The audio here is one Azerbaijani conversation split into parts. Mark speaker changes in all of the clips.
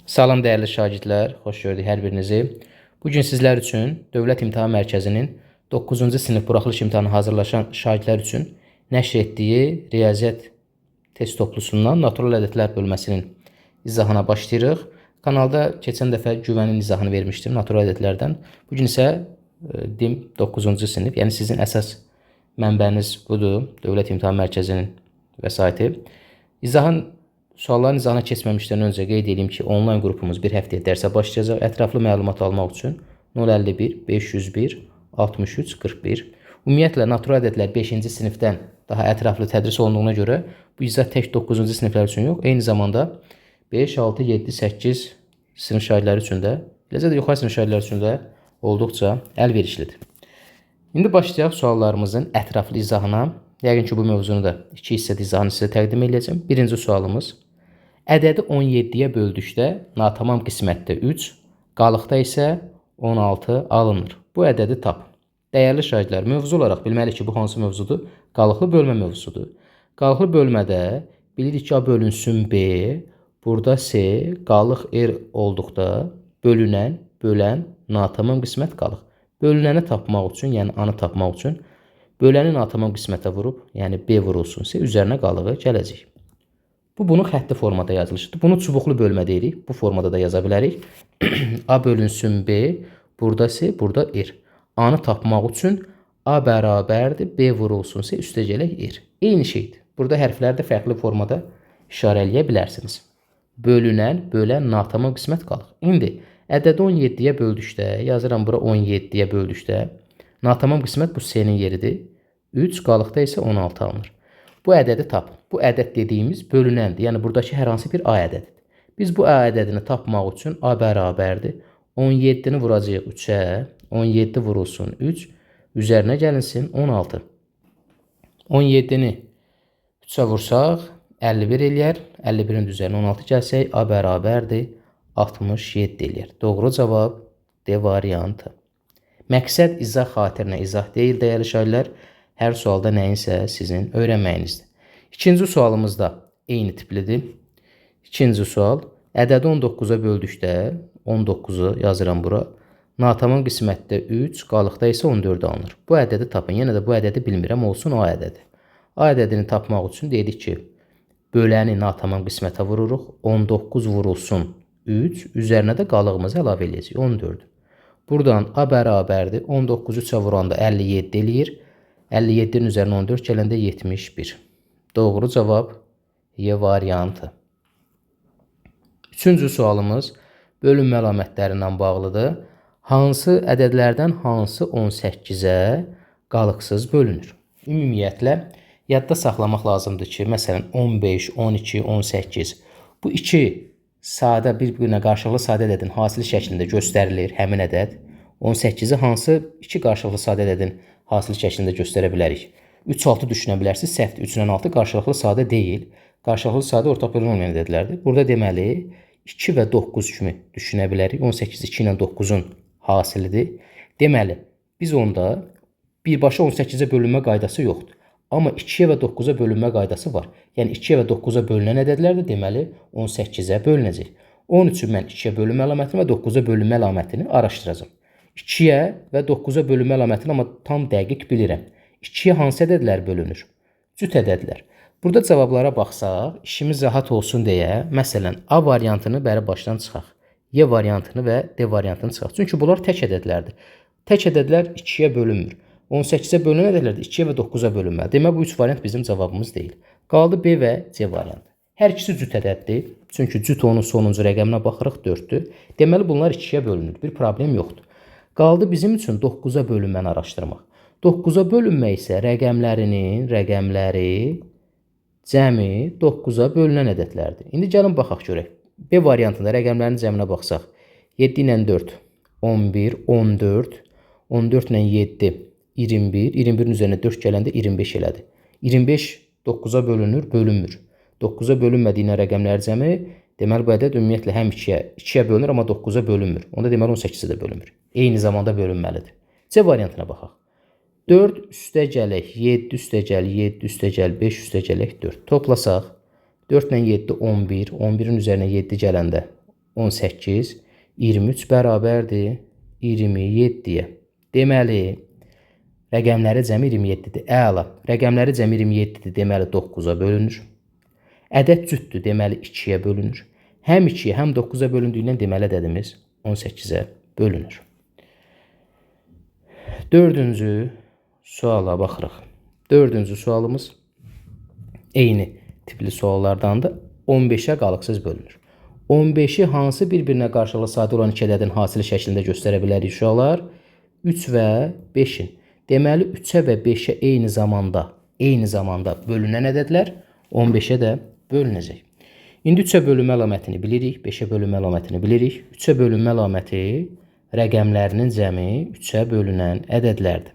Speaker 1: Salam dəyərli şagirdlər, xoş gördük hər birinizi. Bugün sizlər üçün Dövlət İmtahan Mərkəzinin 9-cu sinif buraxılış imtahanı hazırlaşan şagirdlər üçün nəşr etdiyi riyaziyyat test toplusundan natural ədədlər bölməsinin izahına başlayırıq. Kanalda keçən dəfə güvənin izahını vermişdim natural ədədlərdən. Bugün isə DİM 9-cu sinif, yəni sizin əsas mənbəniz budur, Dövlət İmtahan Mərkəzinin vəsaiti. Sualların izahına keçməmişdən öncə qeyd edeyim ki, onlayn qrupumuz bir həftəyə dərsə başlayacaq. Ətraflı məlumat almaq üçün 051 501 63 41. Ümumiyyətlə, natural ədədlər 5-ci sinifdən daha ətraflı tədris olunduğuna görə bu izah tək 9-cu siniflər üçün yox, eyni zamanda 5, 6, 7, 8 sinif şagirdləri üçün də, eləcə də yuxarı sinif şagirdləri üçün də olduqca əlverişlidir. İndi başlayaq suallarımızın ətraflı izahına. Yəqin ki, bu mövzunu da 2 hissədə izahını sizə təqdim edəcəm. Birinci sualımız. Ədədi 17-yə böldükdə natamam qismətdə 3, qalıqda isə 16 alınır. Bu ədədi tapın. Dəyərli şagirdlər, mövzu olaraq bilməliyik ki, bu hansı mövzudur? Qalıqlı bölmə mövzusudur. Qalıqlı bölmədə bilirik ki, A bölünsün B, burada C, qalıq R olduqda bölünən, bölən, natamam qismət qalıq. Bölünəni tapmaq üçün, yəni A-nı tapmaq üçün böləni natamam qismətə vurub, yəni B vurulsun C, üzərinə qalığı gələcək. Bunun xətti formada yazılışıdır. Bunu çubuqlu bölmə deyirik. Bu formada da yaza bilərik. A bölünsün B, burada C, burada R. A-nı tapmaq üçün A bərabərdir, B vurulsun C, üstəgələk R. Eyni şeydir. Burada hərfləri də fərqli formada işarə eləyə bilərsiniz. Bölünən, bölən, natamam qismət qalıq. İndi ədədi 17-yə böldükdə, yazıram bura 17-yə böldükdə, natamam qismət bu C-nin yeridir. 3, qalıqda isə 16 alınır. Bu ədədi tapın. Bu ədəd dediyimiz bölünəndir. Yəni, buradakı hər hansı bir A ədədidir. Biz bu A ədədini tapmaq üçün A bərabərdir. 17-ni vuracaq 3-ə. 17 vurulsun 3. Üzərinə gəlinsin 16. 17-ni 3-ə vursaq 51 eləyər. 51-in üzərinə 16 gəlsək A bərabərdir. 67 eləyər. Doğru cavab D variantı. Məqsəd izah xatirinə izah deyil, dəyərli şagirdlər. Hər sualda nəyinsə sizin öyrənməyinizdir. İkinci sualımız da eyni tiplidir. İkinci sual. Ədədi 19-a böldükdə 19-u yazıram bura. Natamam qismətdə 3, qalıqda isə 14 alınır. Bu ədədi tapın. Yenə də bu ədədi bilmirəm, olsun A ədədi. A ədədini tapmaq üçün dedik ki, böləni natamam qismətə vururuq. 19 vurulsun 3, üzərinə də qalığımızı əlavə edəcəyik. 14. Buradan A bərabərdir. 19-u 3-ə vuranda 57 eləyir. 57-nin üzərinə 14 gələndə 71. Doğru cavab Y variantı. Üçüncü sualımız bölünmə əlamətlərindən bağlıdır. Hansı ədədlərdən hansı 18-ə qalıqsız bölünür? Ümumiyyətlə, yadda saxlamaq lazımdır ki, məsələn, 15, 12, 18 bu iki sadə bir-birinə qarşılıqlı sadə ədədin hasili şəklində göstərilir həmin ədəd. 18-i hansı iki qarşılıqlı sadə ədədin hasili şəklində göstərə bilərik? 3-6 düşünə bilərsiniz, səhvdir. 3-lə 6 qarşılıqlı sadə deyil. Qarşılıqlı sadə ortaq bölünmə olmayan ədədlərdir. Burada deməli 2 və 9 kimi düşünə bilərik. 18 2 ilə 9-un hasilidir. Deməli, biz onda birbaşa 18-ə bölünmə qaydası yoxdur. Amma 2-yə və 9-a bölünmə qaydası var. Yəni 2-yə və 9-a bölünən ədədlər də deməli 18-ə bölünəcək. Onun üçün mən 2-yə bölünmə əlamətini və 9-a bölünmə əlamətini araşdıracağam. 2-yə və 9-a bölünmə əlamətini amma tam dəqiq bilirəm. 2-yə hansı ədədlər bölünür? Cüt ədədlər. Burada cavablara baxsaq, işimiz rahat olsun deyə, məsələn, A variantını bəri başdan çıxaq. Y variantını və D variantını çıxaq. Çünki bunlar tək ədədlərdir. Tək ədədlər 2-yə bölünmür. 18-ə bölünən ədədlər də 2-yə və 9-a bölünməli. Demək, bu 3 variant bizim cavabımız deyil. Qaldı B və C variantı. Hər ikisi cüt ədəddir. Çünki cüt onun sonuncu rəqəminə baxırıq 4-dür. Deməli, bunlar 2-yə bölünür. Bir problem yoxdur. Qaldı bizim üçün 9-a bölünməni araşdırmaq. 9-a bölünmə isə rəqəmləri cəmi 9-a bölünən ədədlərdir. İndi gəlin baxaq görək. B variantında rəqəmlərin cəminə baxsaq. 7 ilə 4, 11, 14, 14 ilə 7, 21, 21-in üzərinə 4 gələndə 25 elədi. 25 9-a bölünür, bölünmür. 9-a bölünmədiyinə rəqəmlər cəmi, deməli bu ədəd ümumiyyətlə həm 2-yə bölünür, amma 9-a bölünmür. Onda deməli 18-ə də bölünmür. Eyni zamanda bölünməlidir. C variantına baxaq. 4 üstəgələk 7 üstəgəl 7 üstəgəl 5 üstəgələk 4. Toplasaq 4 ilə 7 11, 11-in üzərinə 7 gələndə 18, 23 bərabərdir 27-yə. Deməli, rəqəmləri cəmi 27-dir. Əla. Rəqəmləri cəmi 27-dir, deməli 9-a bölünür. Ədəd cütdür, deməli 2-yə bölünür. Həm 2-yə, həm 9-a bölündüyündən deməli ədədimiz 18-ə bölünür. Dördüncü suala baxırıq. Dördüncü sualımız eyni tipli suallardandır. 15-ə qalıqsız bölünür. 15-i hansı bir-birinə qarşılıqlı sadə olan iki ədədin hasili şəklində göstərə bilərik uşaqlar? 3 və 5-in. Deməli 3-ə və 5-ə eyni zamanda bölünən ədədlər 15-ə də bölünəcək. İndi 3-ə bölünmə əlamətini bilirik, 5-ə bölünmə əlamətini bilirik. 3-ə bölünmə əlaməti rəqəmlərinin cəmi 3-ə bölünən ədədlərdir.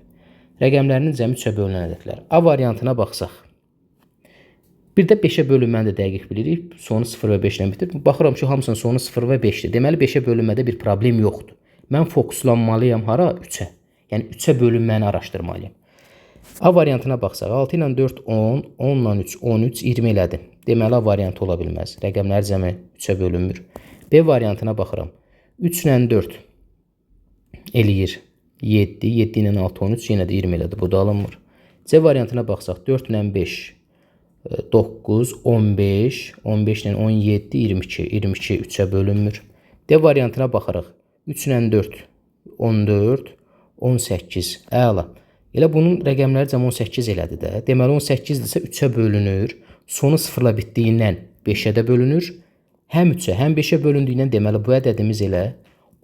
Speaker 1: Rəqəmlərinin cəmi 3-ə bölünən ədədlər. A variantına baxsaq. Bir də 5-ə bölünməni də dəqiq bilirik. Sonu 0 və 5 ilə bitir. Baxıram ki, hamısının sonu 0 və 5-dir. Deməli 5-ə bölünmədə bir problem yoxdur. Mən fokuslanmalıyam hara? 3-ə. Yəni 3-ə bölünməni araşdırmalıyam. A variantına baxsaq. 6 ilə 4 10, 10 ilə 3 13, 20 elədi. Deməli A variantı ola bilməz. Rəqəmlər cəmi 3-ə bölünmür. B variantına baxıram. 3 ilə 4 eləyir 7, 7 ilə 6 13, yenə də 20 elədi. Bu da alınmır. C variantına baxsaq. 4 ilə 5 9, 15, 15 ilə 17, 22, 22 3-ə bölünmür. D variantına baxırıq. 3 ilə 4, 14, 18, əla. Elə bunun rəqəmləri cəm 18 elədi də. Deməli 18-dirsə 3-ə bölünür. Sonu 0-la bitdiyindən 5-ə də bölünür. Həm 3-ə, həm 5-ə bölündüyündən deməli bu ədədimiz elə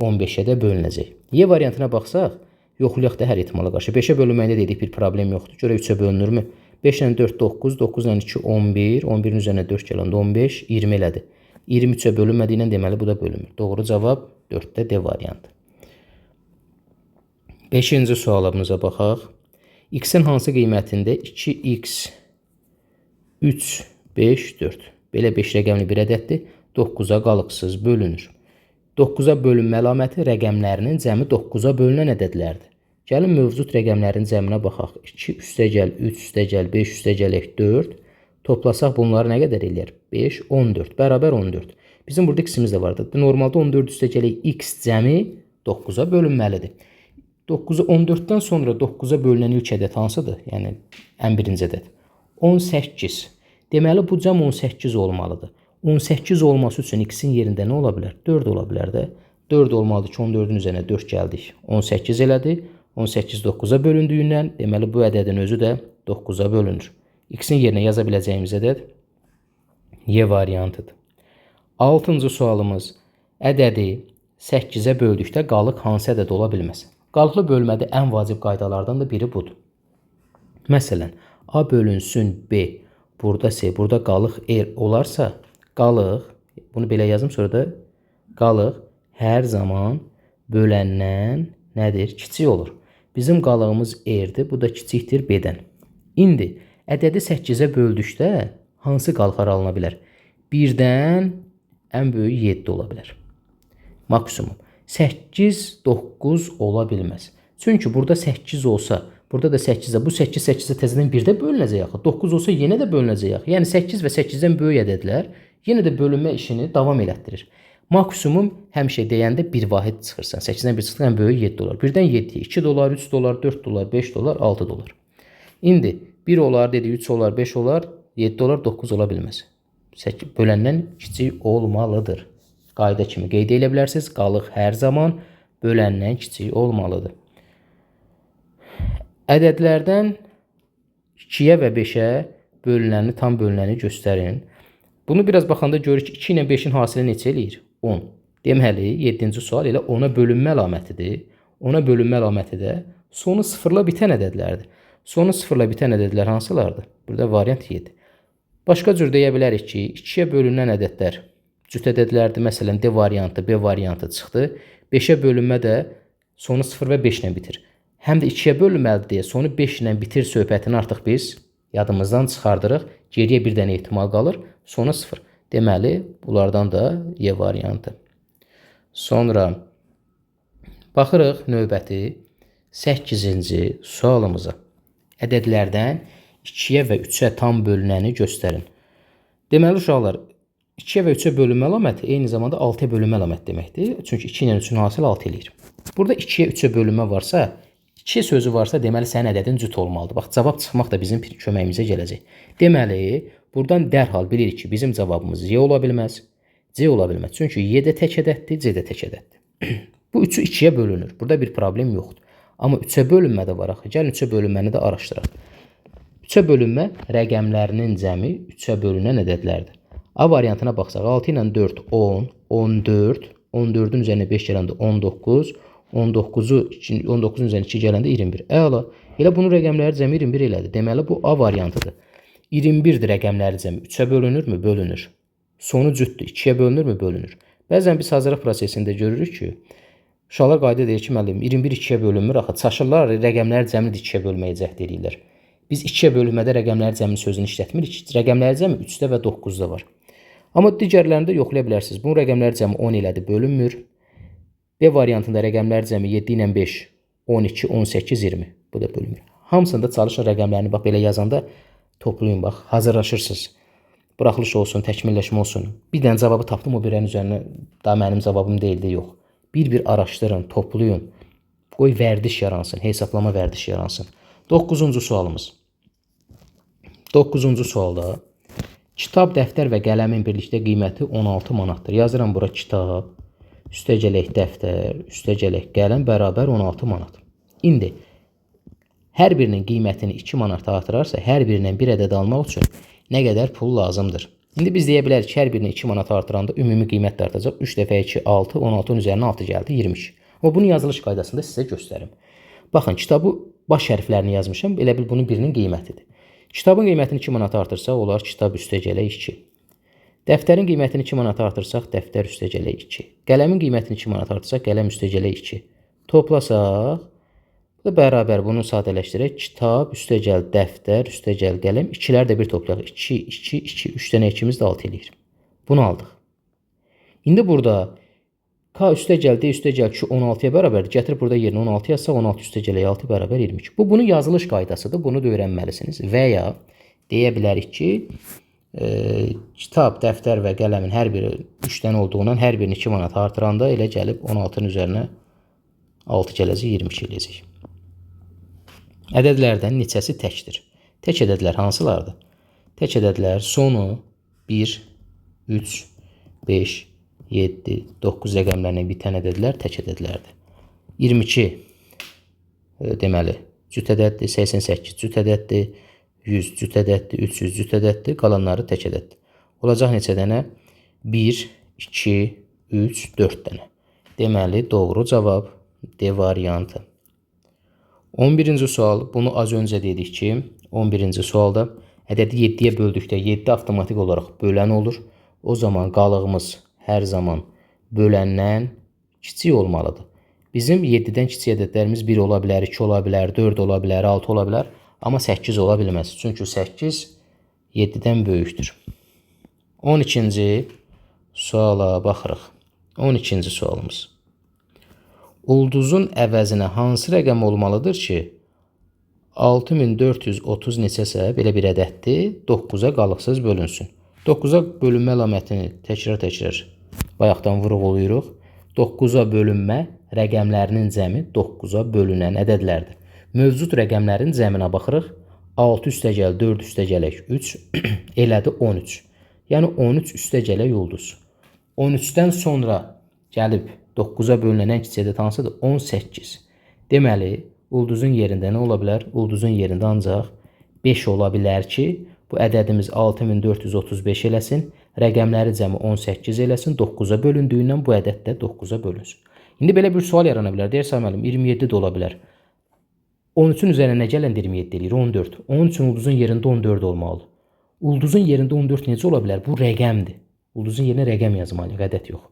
Speaker 1: 15-ə də bölünəcək. Y variantına baxsaq, yoxlayaq da hər ehtimala qarşı. 5-ə bölünməyində dedik bir problem yoxdur. Görə 3-ə bölünürmü? 5 ilə 4 9, 9 ilə 2 11, 11-in üzərinə 4 gələndə 15, 20 elədi. 23-ə bölünmədiyindən deməli bu da bölünmür. Doğru cavab 4-də D variantı. 5-ci sualımıza baxaq. X-in hansı qiymətində 2x 3, 5, 4. Belə 5 rəqəmli bir ədəddir. 9-a qalıqsız bölünür. 9-a bölünmə əlaməti rəqəmlərinin cəmi 9-a bölünən ədədlərdir. Gəlin mövcud rəqəmlərin cəminə baxaq. 2 üstəgəl 3 üstəgəl 5 üstəgəl 4. Toplasaq bunları nə qədər eləyər? 5, 14. Bərabər 14. Bizim burada x-imiz də vardır. Normalda 14 üstəgəl x cəmi 9-a bölünməlidir. 14-dən sonra 9-a bölünən ilk ədəd hansıdır? Yəni ən birinci ədəd. 18. Deməli bu cəm 18 olmalıdır. 18 olması üçün x-in yerində nə ola bilər? 4 ola bilər də. 4 olmalıdır ki, 14-ün üzərinə 4 gəldik. 18 elədi. 18 9-a bölündüyündən, deməli bu ədədin özü də 9-a bölünür. X-in yerinə yaza biləcəyimiz ədəd Y variantıdır. 6-cı sualımız. Ədədi 8-ə böldükdə qalıq hansı ədəd ola bilməz? Qalıqlı bölmədə ən vacib qaydalardan da biri budur. Məsələn, A bölünsün B, burada C, burada qalıq R olarsa, qalıq, bunu belə yazım, sonra da qalıq hər zaman böləndən nədir? Kiçik olur. Bizim qalığımız R-dir, bu da kiçikdir B-dən. İndi ədədi 8-ə böldükdə hansı qalıqlar alına bilər? 1-dən ən böyük 7 ola bilər. Maksimum. 8, 9 ola bilməz. Çünki burada 8 olsa, burada da 8-ə, bu 8 8-ə təzədən 1-də bölünəcək axı. 9 olsa yenə də bölünəcək axı. Yəni 8 və 8-dən böyük ədədlər yenə də bölünmə işini davam elətdirir. Maksimum həmişə deyəndə bir vahid çıxırsan. 8-dən 1 çıxırsan, ən böyük 7 dolar. 1-dən 7, 2 dolar, 3 dolar, 4 dolar, 5 dolar, 6 dolar. İndi 1 olar, dedi, 3 olar, 5 olar, 7 dolar, 9 ola bilməz. Böləndən kiçik olmalıdır. Qayda kimi qeyd edə bilərsiniz. Qalıq hər zaman böləndən kiçik olmalıdır. Ədədlərdən 2-yə və 5-ə bölünəni, tam bölünəni göstərin. Bunu biraz baxanda görürük ki, 2 ilə 5-in hasili neçə eləyir? 10. Deməli, 7-ci sual elə 10-a bölünmə əlamətidir. 10-a bölünmə əlaməti də sonu 0-la bitən ədədlərdir. Sonu 0-la bitən ədədlər hansılardır? Burada variant 7. Başqa cür deyə bilərik ki, 2-yə bölünən ədədlər cüt ədədlərdir. Məsələn, D variantı, B variantı çıxdı. 5-ə bölünmə də sonu 0 və 5 ilə bitir. Həm də 2-yə bölünməlidir deyə sonu 5 ilə bitir söhbətini artıq biz yadımızdan çıxardırıq. Geriyə bir dənə ehtimal qalır. Sonu 0. Deməli, bunlardan da Y variantı. Sonra baxırıq növbəti 8-ci sualımıza. Ədədlərdən 2-yə və 3-ə tam bölünəni göstərin. Deməli, uşaqlar, 2-yə və 3-ə bölünmə əlaməti eyni zamanda 6-ya bölünmə əlaməti deməkdir. Çünki 2 ilə 3-ün hasılı 6 eləyir. Burada 2-yə 3-ə bölünmə varsa, 2 sözü varsa, deməli sənin ədədin cüt olmalıdır. Bax, cavab çıxmaq da bizim köməyimizə gələcək. Deməli, buradan dərhal bilirik ki, bizim cavabımız Y ola bilməz, C ola bilməz. Çünki Y də tək ədəddir, C də tək ədəddir. Bu 3-ü 2-yə bölünür. Burada bir problem yoxdur. Amma 3-ə bölünmə də var axı. Gəlin 3-ə bölünməni də araşdıraq. 3-ə bölünmə rəqəmlərinin cəmi 3-ə bölünən ədədlərdir. A variantına baxsaq, 6 ilə 4, 10, 14, 14-ün üzərinə 5 gələndə 19, 19-un üzərinə 2 gələndə 21. Əla, elə bunun rəqəmləri cəmi 21 elədir. Deməli, bu A variantıdır. 21-dir rəqəmləri cəmi. 3-ə bölünürmü? Bölünür. Sonu cütdür. 2-yə bölünürmü? Bölünür. Bəzən biz hazırlıq prosesində görürük ki, uşaqlar qayda deyir ki, müəllim, 21 2-yə bölünmür. Axı, çaşırlar, rəqəmləri cəmini 2-yə bölməyə cəhd edirlər. Biz 2-yə bölünmədə rəqəmləri cəmini sözünü işlətmirik. Rəqəmləri cəmi 3-də və 9-da var. Amma digərlərində yoxlaya bilərsiniz. Bunun rəqəmləri cəmi 10 elədir, bölünmür. B variantında rəqəmləri cəmi 7 ilə 5, 12, 18, 20. Bu da bölünmür. Hamısında çalışın rəqəmlərini bax belə yazanda toplayın bax. Hazırlaşırsınız. Buraxılış olsun, təkmilləşmə olsun. Bir dənə cavabı tapdım, o birənin üzərinə daha mənim cavabım deyildi, yox. Bir araşdırın, toplayın. Qoy vərdiş yaransın, hesablama vərdiş yaransın. 9-cu sualımız. 9-cu sualda kitab, dəftər və qələmin birlikdə qiyməti 16 manatdır. Yazıram bura kitab, üstəgələk dəftər, üstəgələk qələm bərabər 16 manat. İndi hər birinin qiymətini 2 manata artırarsa, hər birindən bir ədəd almaq üçün nə qədər pul lazımdır? İndi biz deyə bilərik ki, hər birini 2 manata artıranda ümumi qiymət də artacaq. 3 dəfə 2, 6, 16-ın üzərinə 6 gəldi, 22. Amma bunu yazılış qaydasında sizə göstərim. Baxın, kitabı baş hərflərini yazmışam, elə bil bunun birinin qiymətidir. Kitabın qiymətini 2 manata artırsaq, olar kitab üstəgələk 2. Dəftərin qiymətini 2 manata artırsaq, dəftər üstəgələk 2. Qələmin qiymətini 2 manata artırsaq, qələm üstəgələk 2. Toplasaq, bu da bərabər, bunu sadələşdirək. Kitab üstəgəl dəftər üstəgəl qələm, 2-lər də bir toplayaq. 2, 2, 2, 3 dənə 2-miz də 6 eləyir. Bunu aldıq. İndi burada K üstəgəl, D üstəgəl 2 16-ya bərabərdir. Gətirib burada yerinə 16 yazsaq, 16 üstəgələk 6 bərabər 22. Bu, bunun yazılış qaydasıdır. Bunu da öyrənməlisiniz. Və ya deyə bilərik ki, kitab, dəftər və qələmin hər biri 3 dənə olduğundan hər birini 2 manat artıranda elə gəlib 16-nın üzərinə 6 gələcək, 22 eləyəcək. Ədədlərdən neçəsi təkdir? Tək ədədlər hansılardır? Tək ədədlər sonu 1, 3, 5, 7, 9 rəqəmlərlə bitən ədədlər tək ədədlərdir. 22 deməli cüt ədəddir, 88 cüt ədəddir, 100 cüt ədəddir, 300 cüt ədəddir, qalanları tək ədəddir. Olacaq neçə dənə? 1, 2, 3, 4 dənə. Deməli, doğru cavab D variantı. 11-ci sual, bunu az öncə dedik ki, 11-ci sualda ədədi 7-yə böldükdə 7 avtomatik olaraq bölən olur. O zaman qalığımız hər zaman böləndən kiçik olmalıdır. Bizim 7-dən kiçik ədədlərimiz 1 ola bilər, 2 ola bilər, 4 ola bilər, 6 ola bilər. Amma 8 ola bilməz. Çünki 8 7-dən böyükdür. 12-ci suala baxırıq. 12-ci sualımız. Ulduzun əvəzinə hansı rəqəm olmalıdır ki, 6430 neçəsə belə bir ədəddir, 9-a qalıqsız bölünsün. 9-a bölünmə əlamətini təkrar bayaqdan vurğulayırıq. 9-a bölünmə rəqəmlərinin cəmi 9-a bölünən ədədlərdir. Mövcud rəqəmlərin cəminə baxırıq. 6 üstəgəl 4 üstəgələk 3 elədi 13. Yəni 13 üstəgələk ulduz. 13-dən sonra gəlib 9-a bölünən ən kiçik ədəd hansıdır? 18. Deməli, ulduzun yerində nə ola bilər? Ulduzun yerində ancaq 5 ola bilər ki, bu ədədimiz 6435 eləsin, rəqəmləri cəmi 18 eləsin, 9-a bölündüyündən bu ədəd də 9-a bölünsün. İndi belə bir sual yarana bilər. Deyirsən müəllim, 27 də ola bilər. 13-ün üzərinə nə gələn 27 eləyir? 14. Onun üçün ulduzun yerində 14 olmalıdır. Ulduzun yerində 14 necə ola bilər? Bu rəqəmdir. Ulduzun yerinə rəqəm yazmalıyıq, ədəd yox.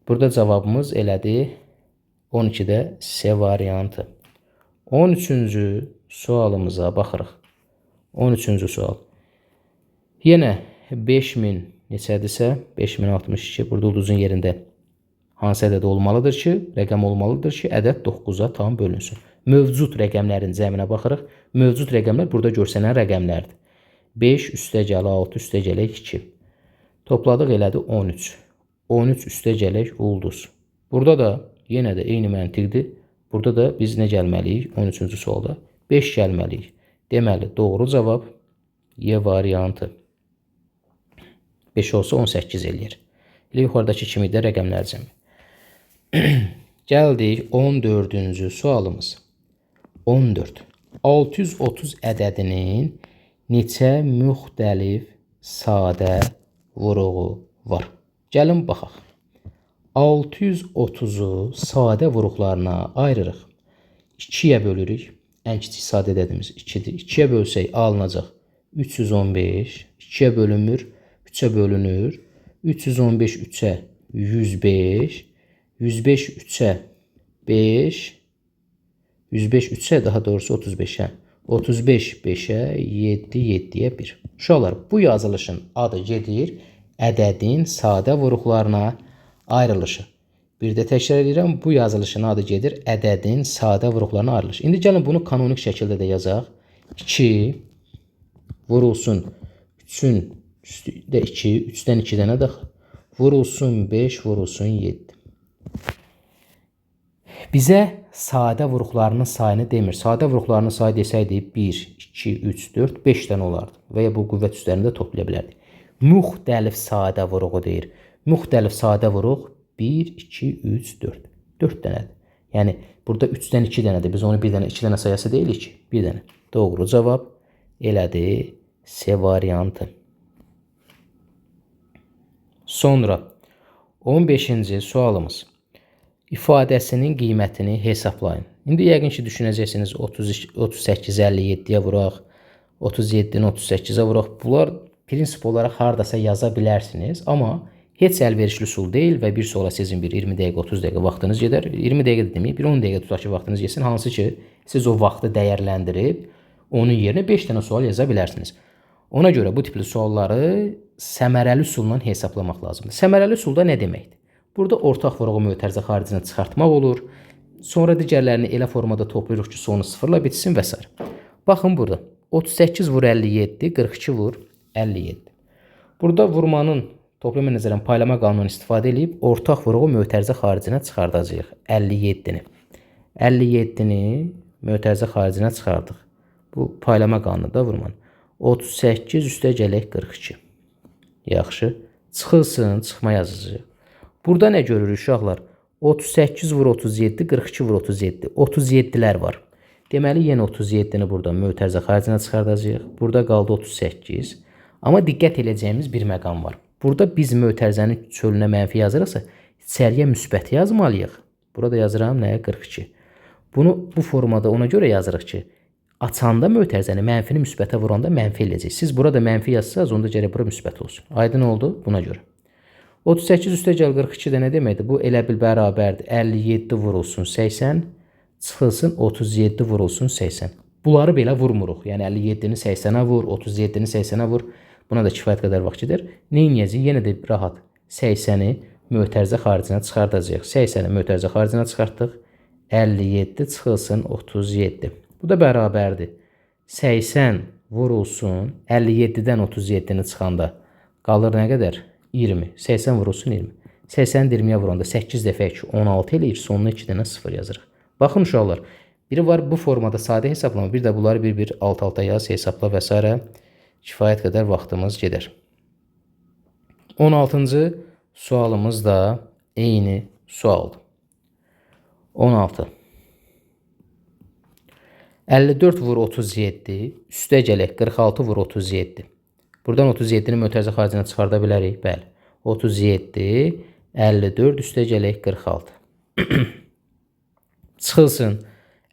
Speaker 1: Burada cavabımız elədi 12-də C variantı. 13-cü sualımıza baxırıq. 13-cü sual. Yenə 5000 neçədirsə, 5062 burada ulduzun yerində hansı ədəd olmalıdır ki, rəqəm olmalıdır ki, ədəd 9-a tam bölünsün. Mövcud rəqəmlərin cəminə baxırıq. Mövcud rəqəmlər burada görsənən rəqəmlərdir. 5 üstəgəl 6 üstəgələk 2. Topladıq elədi 13. 13 üstə gələk ulduz. Burada da yenə də eyni məntiqdir. Burada da biz nə gəlməliyik? 13-cü sualda 5 gəlməliyik. Deməli, doğru cavab Y variantı. 5 olsa 18 eləyir. Elə yuxarıdakı kimi də rəqəmlər cəmi. Gəldik 14-cü sualımız. 14. 630 ədədinin neçə müxtəlif sadə vuruğu var? Gəlin baxaq. 630'u sadə vuruqlarına ayırırıq. 2'yə bölürük. Ən kiçik sadə ədədimiz 2'dir. 2'yə bölsək alınacaq 315. 2'yə bölünmür, 3'ə bölünür. 315 3'ə 105. 105 3'ə 5. 105 3'ə daha doğrusu 35'ə. 35 5'ə 7 7'yə 1. Uşaqlar, bu yazılışın adı gedir ədədin sadə vuruqlarına ayrılışı. Bir də təkrar edirəm, bu yazılışın adı gedir ədədin sadə vuruqlarına ayrılışı. İndi gəlin bunu kanonik şəkildə də yazaq. 2 vurulsun 3'ün üstündə 2, 3'dən 2 dənə daxil. Vurulsun 5, vurulsun 7. Bizə sadə vuruqlarının sayını demir. Sadə vuruqlarının sayı desəydi 1, 2, 3, 4, 5 dənə olardı. Və ya bu qüvvət üstlərində toplaya bilərdik. Müxtəlif sadə vuruğu deyir. Müxtəlif sadə vuruq 1, 2, 3, 4. 4 dənədir. Yəni burada 3'dən 2 dənədir. Biz onu 1 dənə, 2 dənə sayası deyilik ki. 1 dənə. Doğru cavab elədi C variantı. Sonra 15-ci sualımız. İfadəsinin qiymətini hesablayın. İndi yəqin ki düşünəcəksiniz 38 57'yə vuraq, 37'ni 38'ə vuraq. Bunlar prinsip olaraq hardasa yaza bilərsiniz, amma heç əlverişli üsul deyil və bir suala sizin bir 20 dəqiqə, 30 dəqiqə vaxtınız gedər. 20 dəqiqə də deməyib, bir 10 dəqiqə tutaq ki vaxtınız getsin, hansı ki siz o vaxtı dəyərləndirib onun yerinə 5 dənə sual yaza bilərsiniz. Ona görə bu tipli sualları səmərəli üsulla hesablamaq lazımdır. Səmərəli usulda nə deməkdir? Burada ortaq vuruğu mötərizə xaricinə çıxartmaq olur. Sonra digərlərini elə formada toplayırıq ki, sonu sıfırla bitsin və s. Baxın burada. 38 vur 57, 42 vur 57. Burada vurmanın toplama nəzərən paylama qanununu istifadə edib ortaq vuruğu mötərizə xaricinə çıxardacağıq. 57'ni. 57'ni mötərizə xaricinə çıxardıq. Bu paylama qanunu da vurmanın. 38 üstə gələk 42. Yaxşı. Çıxılsın, çıxma yazacağıq. Burada nə görürük uşaqlar? 38 vur 37, 42 vur 37. 37'lər var. Deməli, yenə 37'ni burada mötərizə xaricinə çıxardacağıq. Burada qaldı 38. Amma diqqət edəcəyimiz bir məqam var. Burada biz mötərizənin çölünə mənfi yazırıqsa, içəriyə müsbət yazmalıyıq. Burada yazıram nəyə? 42. Bunu bu formada ona görə yazırıq ki, açanda mötərizəni mənfini müsbətə vuranda mənfi eləyəcək. Siz burada mənfi yazsanız, onda gərək bura müsbət olsun. Aydın oldu buna görə. 38 üstə gəl 42 də nə deməkdir? Bu elə bil bərabərdir. 57 vurulsun 80, çıxılsın 37 vurulsun 80. Bunları belə vurmuruq. Yəni 57'ni 80'ə vur, 37'ni 80'ə vur. Buna da kifayət qədər vaxt gedər. Neyniyəcək? Yenə də rahat 80'i mötərizə xaricinə çıxardacağıq. 80'i mötərizə xaricinə çıxartdıq. 57 çıxılsın 37. Bu da bərabərdir. 80 vurulsun 57'dən 37'ni çıxanda qalır nə qədər? 20. 80 vurulsun 20. 80 20'yə vuranda 8 dəfə 2 16 eləyir. Sonuna 2 dənə 0 yazırıq. Baxın uşaqlar. Biri var bu formada sadə hesablama. Bir də bunları bir alt-alta yaz, hesabla və s. Kifayət qədər vaxtımız gedər. 16-cı sualımız da eyni sualdır. 16. 54 vur 37 üstə gələk 46 vur 37. Buradan 37'ni mötərizə xaricinə çıxarda bilərik. Bəli. 37, 54 üstə gələk 46. Çıxılsın.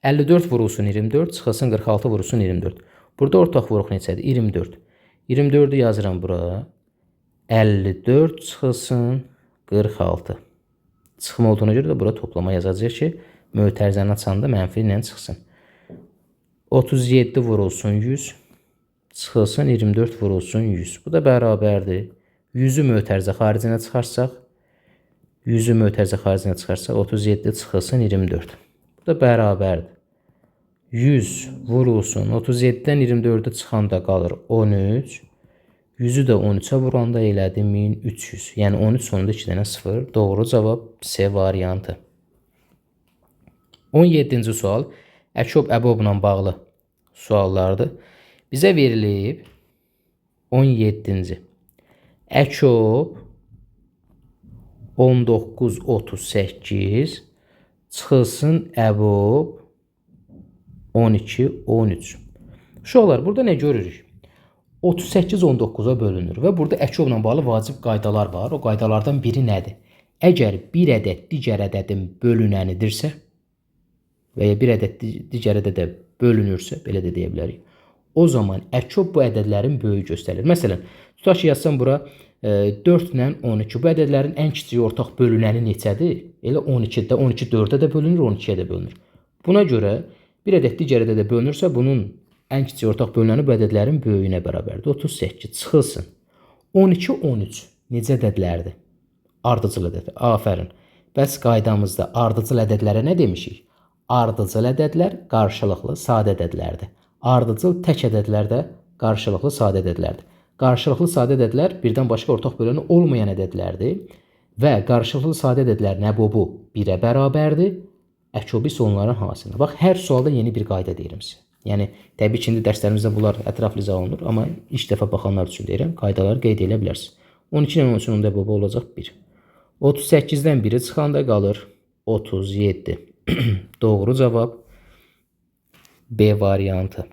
Speaker 1: 54 vurulsun 24, çıxılsın 46 vurulsun 24. Burada ortaq vuruq neçədir? 24. 24'ü yazıram bura. 54 çıxılsın 46. Çıxma olduğuna görə də bura toplama yazacaq ki, mötərizəni açanda mənfi ilə çıxsın. 37 vurulsun 100. Çıxılsın 24 vurulsun 100. Bu da bərabərdir. 100'ü mötərizə xaricinə çıxarsaq, 100'ü mötərizə xaricinə çıxarsaq 37 çıxılsın 24. Bu da bərabərdir. 100 vurulsun 37'dən 24'ü çıxanda qalır 13. 100'ü də 13-ə vuranda elədi 1300. Yəni 13 sonunda 2 dənə 0. Doğru cavab C variantı. 17-ci sual Əkob Əbobla bağlı suallardır. Bizə verilib 17-ci. Əkob 19-38 çıxılsın Əbob 12-13. Uşaqlar, burada nə görürük? 38 19-a bölünür və burada əkobla bağlı vacib qaydalar var. O qaydalardan biri nədir? Əgər bir ədəd digər ədədin bölünənidirsə və ya bir ədəd digər ədədə bölünürsə, belə də deyə bilərik. O zaman əkob bu ədədlərin böyüyü göstərilir. Məsələn, tutaq ki, yazsam bura 4 ilə 12. Bu ədədlərin ən kiçik ortaq bölünəni neçədir? Elə 12-də, 12 4-ə də bölünür, 12-yə də bölünür. Buna görə bir ədəd digər ədədə bölünürsə, bunun ən kiçik ortaq bölünəni bu ədədlərin böyüyünə bərabərdir. 38 çıxılsın. 12 13 necə ədədlərdir? Ardıcıl ədədlər. Afərin. Bəs qaydamızda ardıcıl ədədlərə nə demişik? Ardıcıl ədədlər qarşılıqlı sadə ədədlərdir. Ardıcıl tək ədədlər də qarşılıqlı sadə ədədlərdir. Qarşılıqlı sadə ədədlər birdən başqa ortaq böləni olmayan ədədlərdir və qarşılıqlı sadə ədədlərin əbobu 1-ə bərabərdir. Əkobi isə onların hansıdır? Bax, hər sualda yeni bir qayda deyirəm sizə. Yəni, təbii ki, indi dərslərimizdə bunlar ətraflı izah olunur, amma ilk dəfə baxanlar üçün deyirəm, qaydaları qeyd edə bilərsiniz. 12 ilə 13-ün onda əbobu olacaq 1. 38-dən 1-i çıxanda qalır 37. Doğru cavab B variantı.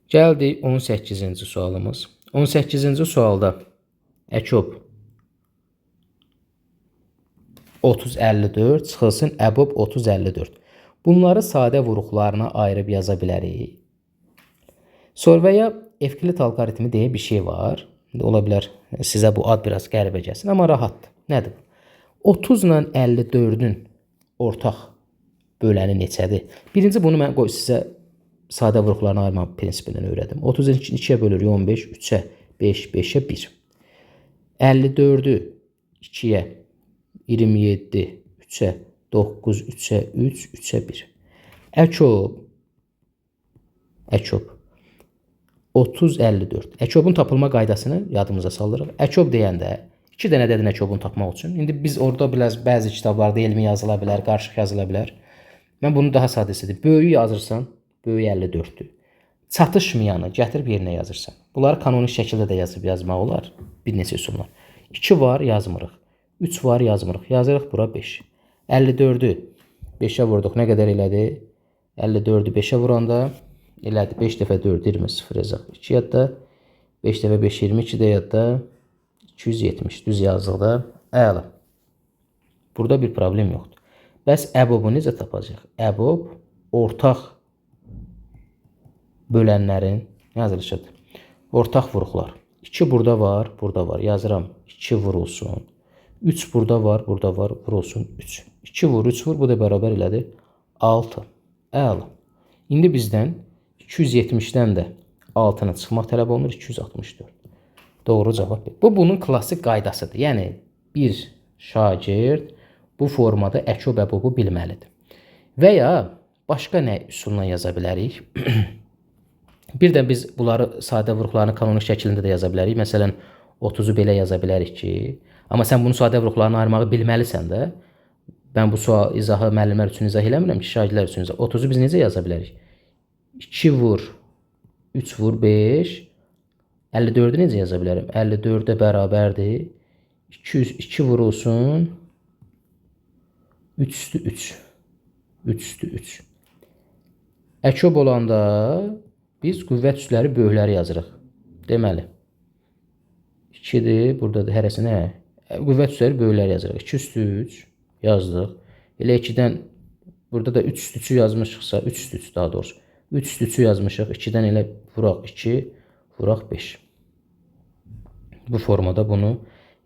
Speaker 1: Gəldik 18-ci sualımız. 18-ci sualda əkob 30-54 çıxılsın əbob 30-54. Bunları sadə vuruqlarına ayırıb yaza bilərik. Sorvaya Evklit alqoritmi deyə bir şey var. Ola bilər sizə bu ad biraz qəribə gəlsin, amma rahatdır. Nədir bu? 30 ilə 54-ün ortaq böləni neçədir? Birinci bunu mən sizə sadə vuruqlarına ayırma prinsipindən öyrədim. 30-u 2-yə bölürük 15, 3-ə 5, 5-ə 1. 54-ü 2-yə 27, 3-ə 9, 3-ə 3, 3-ə 1. Əkob 30-54. Əkobun tapılma qaydasını yadımıza salırıq. Əkob deyəndə 2 dənə ədədin əkobunu tapmaq üçün. İndi biz orada bəzi kitablarda elmi yazıla bilər, qarışıq yazıla bilər. Mən bunu daha sadəsidir. Böyüyü yazırsan, böyüyü 54-dür. Çatışmayanı gətirib yerinə yazırsan. Bunları kanonik şəkildə də yazmaq olar. Bir neçə üsullar. 2 var, yazmırıq. 3 var, yazmırıq. Yazırıq bura 5. 54-ü 5-ə vurduq. Nə qədər elədi? 54-ü 5-ə vuranda elədi. 5 dəfə 4, 20, 0 yazaq. 2 yadda. 5 dəfə 5, 22 də yadda. 270. Düz yazdıqda. Əla. Burada bir problem yoxdur. Bəs əbobu necə tapacaq? Əbob ortaq bölənlərin yazılışıdır. Ortaq vuruqlar. 2 burada var, burada var. Yazıram. 2 vurulsun. 3 burada var, burada var. Vurulsun 3. 2 vur, 3 vur. Bu da bərabər elədi. 6. Əla. İndi bizdən 270-dən də 6-nı çıxmaq tələb olunur. 264. Doğru cavab. Bu bunun klassik qaydasıdır. Yəni bir şagird bu formada əkob əbobu bilməlidir. Və ya başqa nə üsulla yaza bilərik? Bir də biz bunları sadə vuruqlarını kanonik şəklində də yaza bilərik. Məsələn, 30-u belə yaza bilərik ki, amma sən bunu sadə vuruqlarını ayırmağı bilməlisən də. Mən bu sual izahı müəllimlər üçün izah eləmirəm ki, şagirdlər üçün izah. 30-u biz necə yaza bilərik? 2 vur, 3 vur, 5. 54-ü necə yaza bilərəm? 54-ə bərabərdir. 2 vurulsun. 3-3. 3-3. Əkob olanda biz qüvvət üsləri böyükləri yazırıq. Deməli. 2-dir. Burada da hərəsinə qüvvət üsləri böyükləri yazırıq. 2-3 yazdıq. Elə 2-dən burada da 3-3 yazmışıqsa, 3-3 daha doğrusu. 3-3 yazmışıq. 2-dən elə vuraq 2, vuraq 5. Bu formada bunu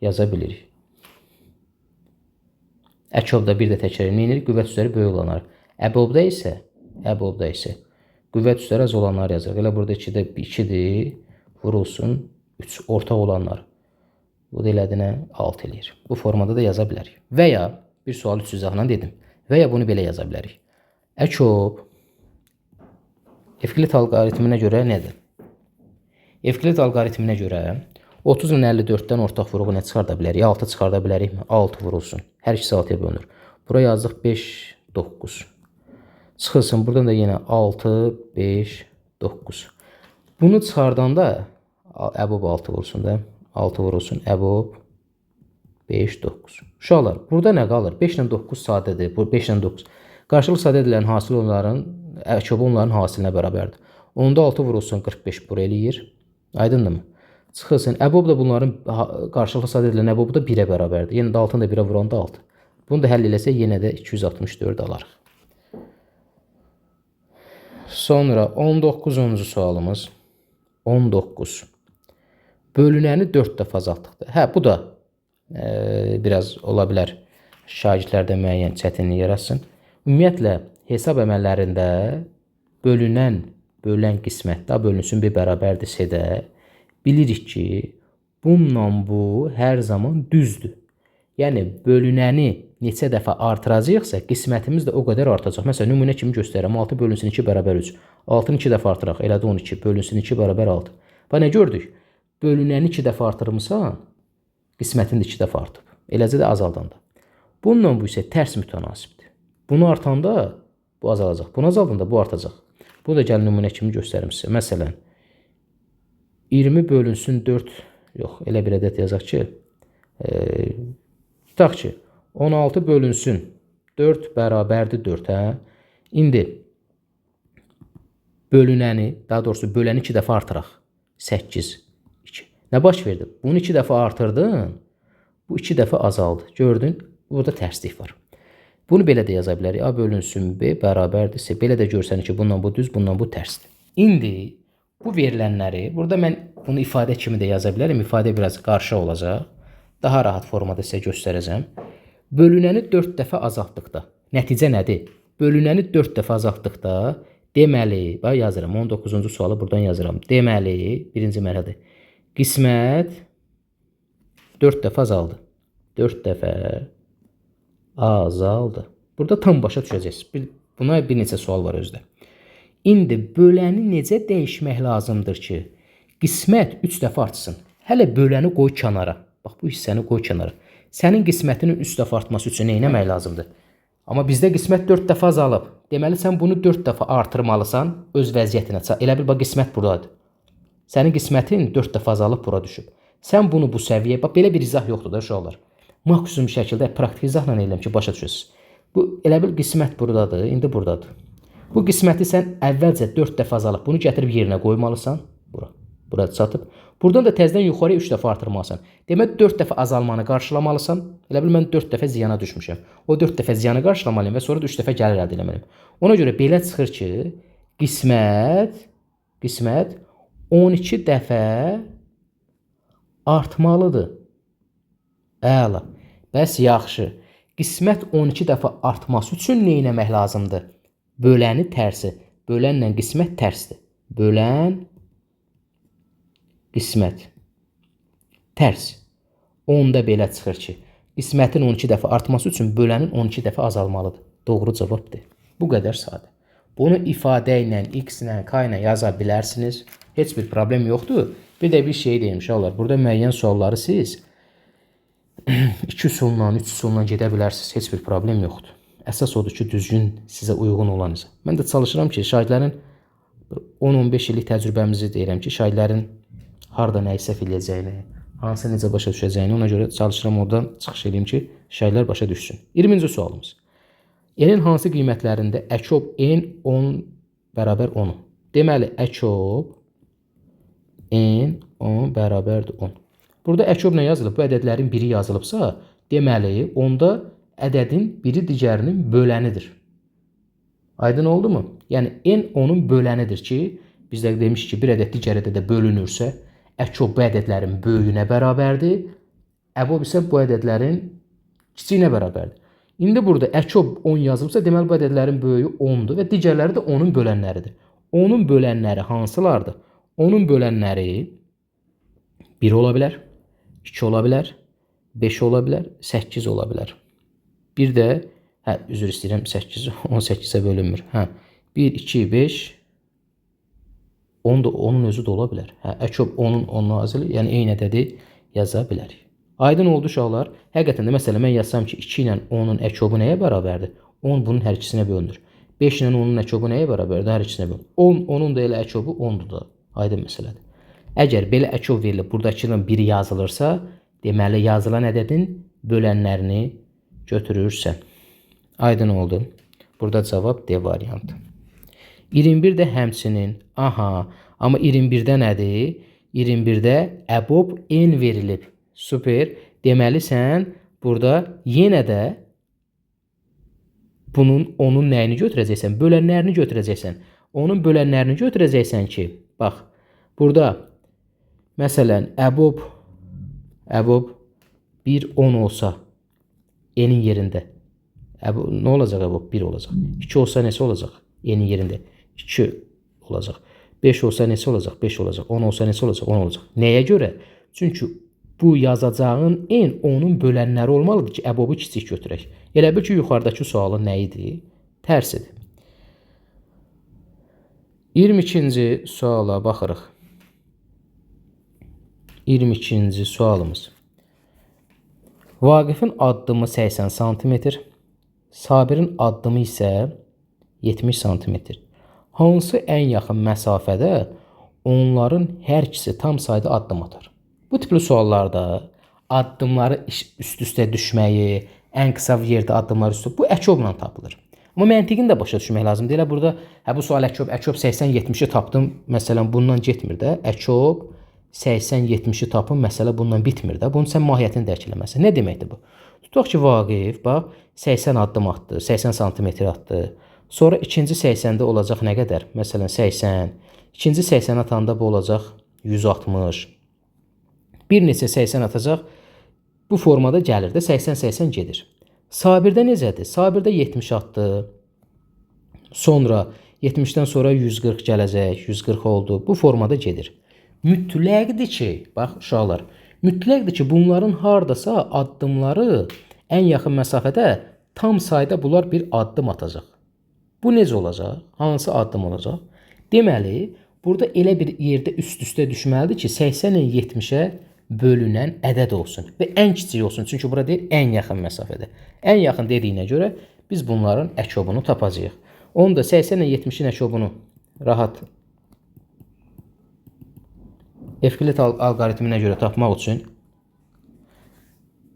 Speaker 1: yaza bilirik. Əkobda bir də təkrar edilir. Qüvvət üsləri böyük olanlar. Əbobda isə qüvvət üsləri az olanlar yazırıq. Elə burada 2-də 2-dir. Vurulsun 3 ortaq olanlar. Bu da elədinə 6 eləyir. Bu formada da yaza bilərik. Və ya bir sual 3 izahla dedim. Və ya bunu belə yaza bilərik. Əkob Evklit alqoritminə görə nədir? Evklid alqoritminə görə 30 ilə 54-dən ortaq vuruğu nə çıxarda bilərik? 6 çıxarda bilərikmi? 6 vurulsun. Hər ikisi 6-ya bölünür. Bura yazdıq 5, 9. Çıxılsın. Buradan da yenə 6, 5, 9. Bunu çıxardanda əbob 6 vurulsun da. 6 vurulsun. Əbob 5, 9. Uşaqlar, burada nə qalır? 5 ilə 9 sadədir. Bu 5 ilə 9. Qarşılıq sadə edilən hasil onların hasilinə bərabərdir. Onda 6 vurulsun 45 bura eləyir. Aydındır mı? Çıxılsın. Əbob da bunların qarşılıq sadə edilən əbobu da 1-ə bərabərdir. Yenə də 6-nı da 1-ə vuranda 6. Bunu da həll eləsək yenə də 264 alarıq. Sonra 19-cu sualımız. 19. Bölünəni 4 dəfə azaltdıqda. Hə, bu da biraz ola bilər şagirdlərdə müəyyən çətinlik yaratsın. Ümumiyyətlə, hesab əməllərində bölünən qismət A bölünsün B bərabərdirsə də bilirik ki, bununla bu hər zaman düzdür. Yəni, bölünəni neçə dəfə artıracaqsa, qismətimiz də o qədər artacaq. Məsələn, nümunə kimi göstərəm. 6 bölünsün 2 bərabər 3. 6-nı 2 dəfə artıraq. Elədi 12. Bölünsün 2 bərabər 6. Və nə gördük? Bölünəni 2 dəfə artırmışsan, qismətin də 2 dəfə artıb. Eləcə də azaldanda. Bununla bu isə tərs mütənasibdir. Bunu artanda bu azalacaq. Bunu azaldanda bu artacaq. Bu da gəlin nümunə kimi göstərim sizə. Məsələn, 20 bölünsün 4. Yox, elə bir ədəd yazaq ki, tutaq ki, 16 bölünsün 4 bərabərdir 4. İndi bölünəni, daha doğrusu böləni 2 dəfə artıraq. 8, 2. Nə baş verdi? Bunu 2 dəfə artırdın, bu 2 dəfə azaldı. Gördün? Burada tərslik var. Bunu belə də yaza bilərik. A bölünsün B bərabərdirsə, belə də görsənik ki, bununla bu düz, bununla bu tərsdir. İndi bu verilənləri, burada mən bunu ifadə kimi də yaza bilərəm. İfadə biraz qarşı olacaq. Daha rahat formada sizə göstərəcəm. Bölünəni 4 dəfə azaltdıqda, nəticə nədir? Bölünəni 4 dəfə azaltdıqda, deməli, yazıram, 19-cu sualı buradan yazıram. Deməli, birinci mərhələdə, qismət 4 dəfə azaldı. 4 dəfə azaldı. Burada tam başa düşəcəksiniz. Buna bir neçə sual var özdə. İndi böləni necə dəyişmək lazımdır ki, qismət 3 dəfə artsın. Hələ böləni qoy kənara. Bax, bu hissəni qoy kənara. Sənin qismətinin 3 dəfə artması üçün nə etmək lazımdır? Amma bizdə qismət 4 dəfə azalıb. Deməli, sən bunu 4 dəfə artırmalısan öz vəziyyətinə. Elə bil, bax, qismət buradadır. Sənin qismətin 4 dəfə azalıb bura düşüb. Sən bunu bu səviyyəyə, bax, belə bir izah yoxdur da uşaqlar. Maksimum şəkildə praktik izahla eləyəm ki, başa düşəsiniz. Bu, elə bil, qismət buradadır, indi buradadır. Bu qisməti sən əvvəlcə 4 dəfə azalıb, bunu gətirib yerinə qoymalısan. Burada çatıb. Buradan da təzdən yuxarıya 3 dəfə artırmalısan. Demək, 4 dəfə azalmanı qarşılamalısan. Elə bil, mən 4 dəfə ziyana düşmüşəm. O 4 dəfə ziyanı qarşılamalıyım və sonra da 3 dəfə gəlir əldə eləməliyim. Ona görə belə çıxır ki, qismət 12 dəfə artmalıdır. Əla. Bəs yaxşı. Qismət 12 dəfə artması üçün nə etmək lazımdır? Böləni tərsi. Bölənlə qismət tərsdir. Bölən, qismət. Tərs. Onda belə çıxır ki, qismətin 12 dəfə artması üçün bölənin 12 dəfə azalmalıdır. Doğru cavabdır. Bu qədər sadə. Bunu ifadə ilə, x ilə, k ilə yaza bilərsiniz. Heç bir problem yoxdur. Bir də bir şey deyim, uşaqlar. Burada müəyyən sualları siz 2 üsulla, 3 üsulla gedə bilərsiniz. Heç bir problem yoxdur. Əsas odur ki, düzgün sizə uyğun olanınız. Mən də çalışıram ki, şagirdlərin 10-15 illik təcrübəmizi deyirəm ki, şagirdlərin harda nə səhv eləyəcəyini, hansı necə başa düşəcəyini, ona görə çalışıram oradan çıxış edeyim ki, şagirdlər başa düşsün. 20-ci sualımız. N-in hansı qiymətlərində əkob N 10 bərabər 10. Deməli, əkob N 10 bərabərdir 10. Burada əkob nə yazılıb? Bu ədədlərin biri yazılıbsa, deməli, onda ədədin biri digərinin bölənidir. Aydın oldu mu? Yəni, N onun bölənidir ki, biz də demişik ki, bir ədəd digər ədədə bölünürsə, əkob bu ədədlərin böyüyünə bərabərdir, əbob isə bu ədədlərin kiçiyinə bərabərdir. İndi burada əkob 10 yazılıbsa, deməli, bu ədədlərin böyüyü 10'dur və digərləri də onun bölənləridir. Onun bölənləri hansılardır? Onun bölənləri 1 ola bilər, 2 ola bilər, 5 ola bilər, 8 ola bilər. Bir də, üzr istəyirəm, 8 18-ə bölünmür. 1, 2, 5, 10 da onun özü də ola bilər. Hə, əçob 10'un 10'u azılı, yəni eyni ədədi yaza bilərik. Aydın oldu uşaqlar. Həqiqətən də məsələn mən yazsam ki 2 ilə 10'un əçobu nəyə bərabərdir? 10 bunun hər ikisinə bölünür. 5 ilə 10'un əçobu nəyə bərabərdir? Hər ikisinə bölünür. 10 onun da elə əçobu 10'dur da. Aydın məsələdir. Əgər belə əçov verilib buradakının biri yazılırsa, deməli yazılan ədədin bölənlərini götürürsən. Aydın oldu. Burada cavab D variantı. 21 də həmçinin. Aha, amma 21-də nədir? 21-də əbob n verilib. Super. Deməli sən burada yenə də onun nəyini götürəcəksən? Bölənlərini götürəcəksən. Onun bölənlərini götürəcəksən ki, bax, burada məsələn əbob 1 10 olsa n'in yerində nə olacaq? Əbob 1 olacaq. 2 olsa nəsə olacaq? N'in yerində 2 olacaq. 5 olsa nəsə olacaq? 5 olacaq. 10 olsa nəsə olacaq? 10 olacaq. Nəyə görə? Çünki bu yazacağın n onun bölənləri olmalıdır ki, əbobu kiçik götürək. Elə bil ki, yuxarıdakı sualın nə idi? Tərsidir. 22-ci suala baxırıq. 22-ci sualımız. Vaqifin addımı 80 cm, Sabirin addımı isə 70 cm. Hansı ən yaxın məsafədə onların hər ikisi tam sayda addım atar? Bu tipli suallarda addımları üst-üstə düşməyi, ən qısa yerdə addımlar üstü, bu əçobla tapılır. Amma məntiqini də başa düşmək lazımdır. Elə burada bu sual əçob 80-70'i tapdım. Məsələn, bundan getmir də. Əçob 80-70'i tapın, məsələ bundan bitmir də. Bunun sən mahiyyətini dərk eləməlisən. Nə deməkdir bu? Tutaq ki, Vaqif bax 80 addım atdı, 80 cm atdı. Sonra ikinci 80'də olacaq nə qədər? Məsələn 80. İkinci 80 atanda bu olacaq 160. Bir neçə 80 atacaq. Bu formada gəlir də 80-80 gedir. Sabirdə necədir? Sabirdə 70 atdı. Sonra 70'dən sonra 140 gələcək. 140 oldu. Bu formada gedir. Mütləqdir ki, bax uşaqlar, mütləqdir ki, bunların hardasa addımları ən yaxın məsafədə tam sayda bunlar bir addım atacaq. Bu necə olacaq? Hansı addım olacaq? Deməli, burada elə bir yerdə üst-üstə düşməlidir ki, 80-in 70'ə bölünən ədəd olsun və ən kiçik olsun. Çünki burada deyir ən yaxın məsafədə. Ən yaxın dediyinə görə biz bunların əkobunu tapacağıq. Onu da 80-in 70'in əkobunu rahat Evklit alqoritminə görə tapmaq üçün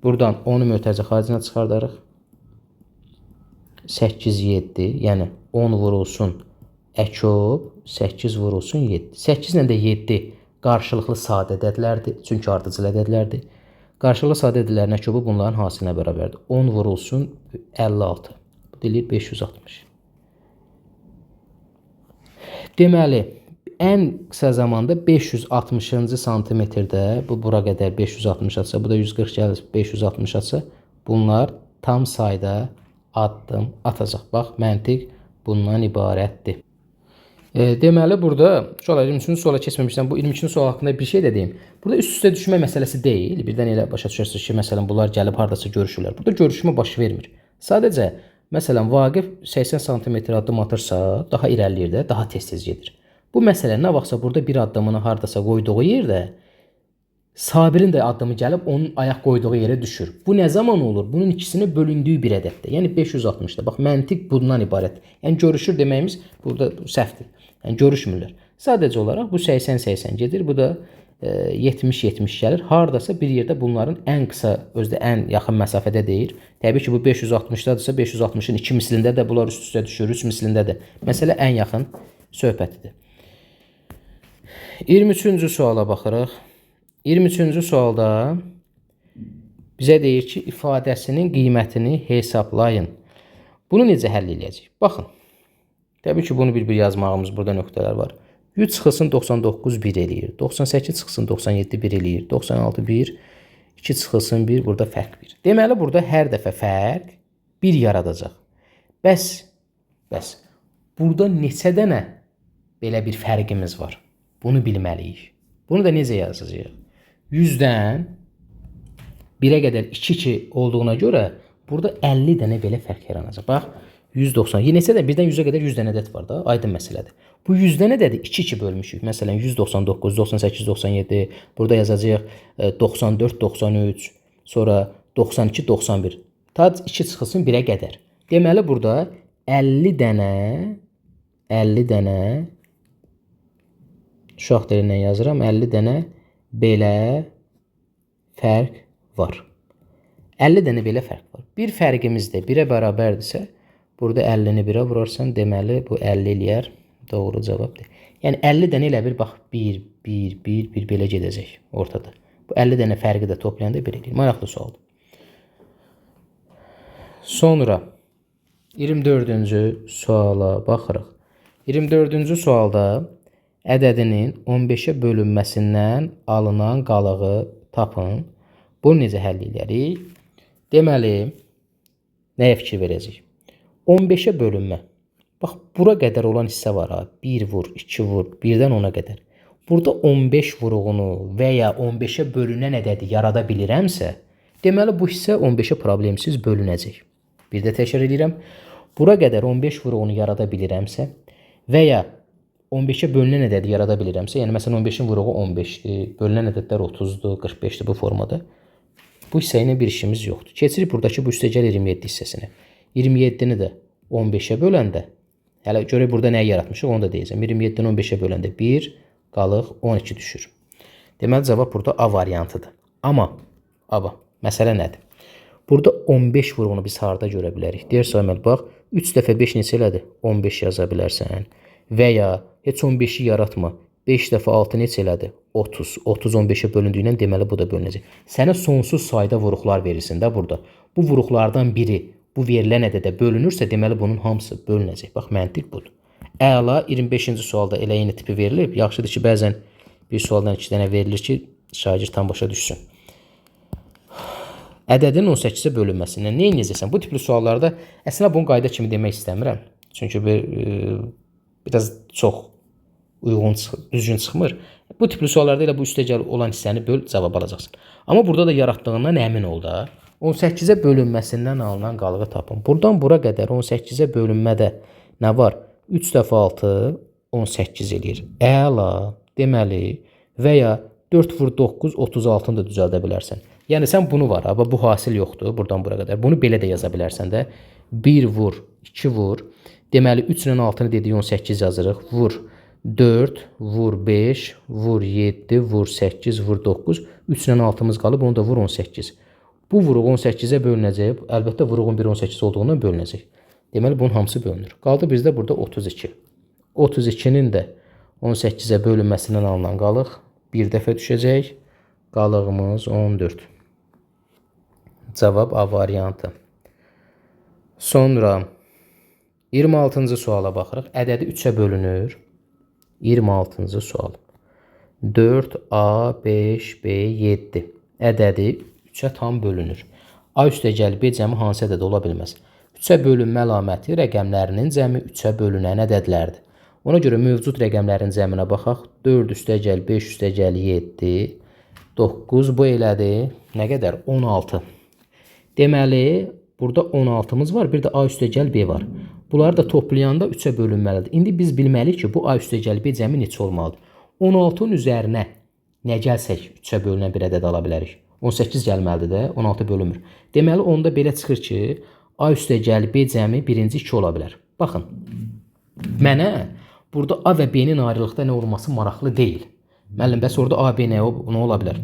Speaker 1: buradan 10'u mötərizə xaricinə çıxardarıq. 8, 7, yəni 10 vurulsun əkob, 8 vurulsun 7. 8 ilə də 7 qarşılıqlı sadə ədədlərdir. Çünki ardıcıl ədədlərdir. Qarşılıqlı sadə ədədlərin əkobu bunların hasilinə bərabərdir. 10 vurulsun 56. Bu deyilir 560. Deməli, ən qısa zamanda 560-cı santimetrdə, bu bura qədər 560 atsa, bu da 140 gəlir 560 atsa, bunlar tam sayda addım atacaq. Bax, məntiq bundan ibarətdir. Deməli, burada uşaqlar 23-cü suala keçməmişdən bu 22-ci sual haqqında bir şey də deyim. Burada üst-üstə düşmə məsələsi deyil. Birdən elə başa düşərsiniz ki, məsələn, bunlar gəlib hardasa görüşürlər. Burada görüşmə baş vermir. Sadəcə, məsələn, Vaqif 80 cm addım atırsa, daha irəliləyir də, daha tez-tez gedir. Bu məsələ nə vaxtsa burada bir addımını hardasa qoyduğu yerdə Sabirin də addımı gəlib onun ayaq qoyduğu yerə düşür. Bu nə zaman olur? Bunun ikisini bölündüyü bir ədəddə. Yəni 560'da. Bax, məntiq bundan ibarət. Yəni görüşür deməyimiz burada səhvdir. Yəni görüşmürlər. Sadəcə olaraq bu 80-80 gedir. Bu da 70-70 gəlir. Hardasa bir yerdə bunların ən qısa, özdə ən yaxın məsafədə deyir. Təbii ki, bu 560'dadırsa 560'ın 2 mislində də bunlar üst-üstə düşür, 3 mislində də. Məsələ ən yaxın söhbətidir. 23-cü suala baxırıq. 23-cü sualda bizə deyir ki, ifadəsinin qiymətini hesablayın. Bunu necə həll edəcəyik? Baxın. Təbii ki, bunu bir-bir yazmağımız burada nöqtələr var. 100 çıxılsın 99 1 eləyir. 98 çıxılsın 97 1 eləyir. 96 1, 2 çıxılsın 1, burada fərq 1. Deməli, burada hər dəfə fərq 1 yaradacaq. Bəs, burada neçə dənə belə bir fərqimiz var? Bunu bilməliyik. Bunu da necə yazacağıq? 100'dən 1'ə qədər 2 olduğuna görə burada 50 dənə belə fərq yaranacaq. Bax, 190. Neçə də birdən 100-ə qədər 100 dənə ədəd var da, aydın məsələdir. Bu 100 dənə ədədi 2-2 bölmüşük. Məsələn 199, 98, 97, burada yazacağıq 94, 93, sonra 92, 91. Ta 2 çıxılsın 1-ə qədər. Deməli burada 50 dənə uşaq dilindən yazıram. 50 dənə belə fərq var. 50 dənə belə fərq var. Bir fərqimiz də 1-ə bərabərdirsə, burada 50-ni 1-ə vurarsan, deməli bu 50 eləyər. Doğru cavabdır. Yəni 50 dənə ilə bir bax 1 belə gedəcək ortada. Bu 50 dənə fərqi də toplayanda 1 eləyir. Maraqlı sualdır. Sonra 24-cü suala baxırıq. 24-cü sualda ədədinin 15-ə bölünməsindən alınan qalığı tapın. Bunu necə həll edərik? Deməli, nəyə fikir verəcəyik? 15-ə bölünmə. Bax, bura qədər olan hissə var ha. 1 vur, 2 vur, 1-dən 10-a qədər. Burada 15 vuruğunu və ya 15-ə bölünən ədədi yarada bilirəmsə, deməli bu hissə 15-ə problemsiz bölünəcək. Bir də təkrar edirəm. Bura qədər 15 vuruğunu yarada bilirəmsə və ya 15-ə bölünən ədədi yarada bilirəmsə, yəni məsələn 15-in vuruğu 15-dir, bölünən ədədlər 30-dur, 45-dir bu formada. Bu hissə ilə bir işimiz yoxdur. Keçirik buradakı bu üstəgəl 27 hissəsinə. 27-ni də 15-ə böləndə, hələ görək burada nəyi yaratmışıq, onu da deyəcəm. 27-ni 15-ə böləndə 1, qalıq 12 düşür. Deməli, cavab burada A variantıdır. Amma, məsələ nədir? Burada 15 vuruğunu biz harada görə bilərik? Deyər Samuel, bax, 3 dəfə 5 neçə elədir? 15 yaza bilərsən. Və ya heç 15-i yaratma. 5 dəfə 6 neçə elədir? 30. 30 15-ə bölündüyündən deməli bu da bölünəcək. Sənə sonsuz sayda vuruqlar verirsin də burada. Bu vuruqlardan biri bu verilən ədədə bölünürsə, deməli bunun hamısı bölünəcək. Bax, məntiq budur. Əla, 25-ci sualda elə eyni tipi verilib. Yaxşıdır ki, bəzən bir sualdan 2 dənə verilir ki, şagird tam başa düşsün. Ədədin 18-ə bölünməsindən nə edəcəksən? Bu tipli suallarda əslində bunu qayda kimi demək istəmirəm. Çünki biraz çox uyğun, düzgün çıxmır. Bu tipli suallarda elə bu üstəgəl olan hissəni böl, cavab alacaqsın. Amma burada da yaratdığından əmin ol da. 18-ə bölünməsindən alınan qalığı tapın. Buradan bura qədər 18-ə bölünmədə nə var? 3 dəfə 6 18 eləyir. Əla, deməli və ya 4 vur 9 36-nı da düzəldə bilərsən. Yəni sən bunu var, amma bu hasil yoxdur buradan bura qədər. Bunu belə də yaza bilərsən də. 1 vur, 2 vur. Deməli 3 ilə 6-nı dedik 18 yazırıq. Vur 4, vur 5, vur 7, vur 8, vur 9. 3 ilə 6-mız qalıb, onu da vur 18. Bu vuruq 18-ə bölünəcək. Əlbəttə vuruğun 1 18 olduğundan bölünəcək. Deməli bunun hamısı bölünür. Qaldı bizdə burada 32. 32-nin də 18-ə bölünməsindən alınan qalıq bir dəfə düşəcək. Qalığımız 14. Cavab A variantı. Sonra 26-cı suala baxırıq. Ədədi 3-ə bölünür. 26-cı sual. 4A, 5B, 7 ədədi 3-ə tam bölünür. A üstəgəl B cəmi hansı ədəd ola bilməz? 3-ə bölünmə əlaməti rəqəmlərinin cəmi 3-ə bölünən ədədlərdir. Ona görə mövcud rəqəmlərin cəminə baxaq. 4 üstəgəl 5 üstəgəl 7, 9 bu elədir. Nə qədər? 16. Deməli, burada 16-mız var, bir də A üstəgəl B var. Bunları da toplayanda 3-ə bölünməlidir. İndi biz bilməliyik ki, bu A üstəgəl B cəmi neçə olmalıdır? 16-nın üzərinə nə gəlsək 3-ə bölünən bir ədəd ala bilərik. 18 gəlməlidir də, 16 bölünmür. Deməli, onda belə çıxır ki, A üstəgəl B cəmi birinci 2 ola bilər. Baxın, mənə burada A və B-nin ayrılıqda nə olması maraqlı deyil. Müəllim, bəs orada A, B nə ola bilər?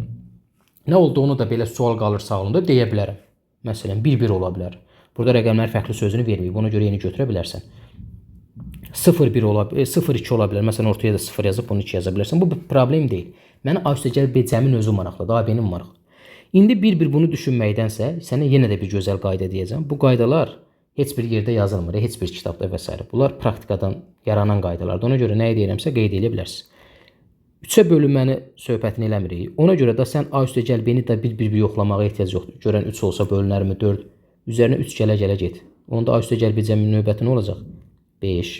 Speaker 1: Nə olduğunu da belə sual qalır sağlığında deyə bilərəm. Məsələn, 1-1 ola bilər. Burada rəqəmlər fərqli sözünü verməyib. Ona görə yeni götürə bilərsən. 0-1 ola bilər, 0-2 ola bilər. Məsələn, ortaya da 0 yazıb, bunu 2 yaza bilərsən. Bu bir problem deyil. Mənə A üstəgəl B cəmin özü maraqlıdır, A, B-nin maraqlı. İndi bir-bir bunu düşünməkdənsə, sənə yenə də bir gözəl qayda deyəcəm. Bu qaydalar heç bir yerdə yazılmır, heç bir kitabda və s. Bunlar praktikadan yaranan qaydalardır. Ona görə nəyi deyirəmsə qeyd edə bilərsiniz. 3-ə bölünməni söhbətini eləmirik. Ona görə də sən A üstəgəl B-ni də bir-bir yoxlamağa ehtiyac yoxdur. Görən 3 olsa bölünərmi 4? Üzərinə 3 gələ-gələ get. Onda A üstəgəl B cəminin növbəti nə olacaq? 5.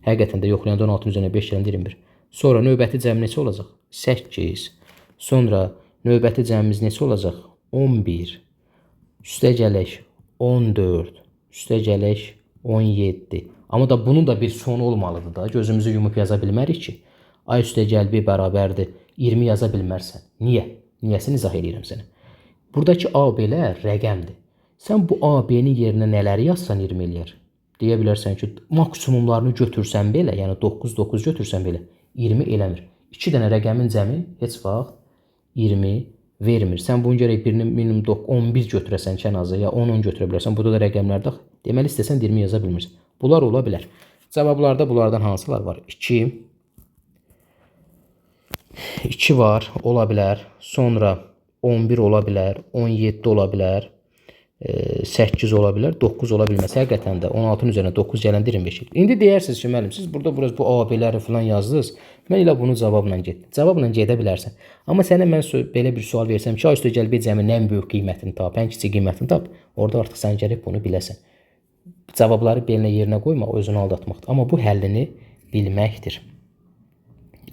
Speaker 1: Həqiqətən də yoxlayanda 16-nın üzərinə 5 gələndə 21. Sonra növbəti cəm neçə olacaq? 8. Sonra növbəti cəmimiz neçə olacaq? 11. Üstəgələk 14. Üstəgələk 17. Amma da bunun da bir sonu olmalıdır da. Gözümüzü yumub yaza bilmərik ki. A üstə gəl B bərabərdir 20 yaza bilmərsən. Niyə? Niyəsini izah edirəm sənə. Buradakı A, B-lər rəqəmdir. Sən bu A, B-nin yerinə nələri yazsan 20 eləyər? Deyə bilərsən ki, maksimumlarını götürsən belə, yəni 9, 9 götürsən belə 20 eləmir. 2 dənə rəqəmin cəmi heç vaxt 20 vermir. Sən bunun gərək birinin minimum 11 götürəsən kənazı, ya 10 götürə bilərsən. Burada da rəqəmlər daxil. Deməli istəsən 20 yaza bilmirsən. Bunlar ola bilər. Cavablarda bunlardan hansılar var? 2 var, ola bilər. Sonra 11 ola bilər, 17 ola bilər, 8 ola bilər, 9 ola bilməz. Həqiqətən də 16-nın üzərinə 9 gələndə 25. İndi deyərsiniz ki, müəllim, siz burada bu AB-ləri falan yazdınız. Mən elə bunu cavabla getdim. Cavabla gedə bilərsən. Amma sənə mən belə bir sual versəm ki, A üstə gəl B cəminin ən böyük qiymətini tap, ən kiçik qiymətini tap. Orada artıq sən gərək bunu biləsən. Cavabları belinə yerinə qoymaq, özünü aldatmaqdır. Amma bu həllini bilməkdir.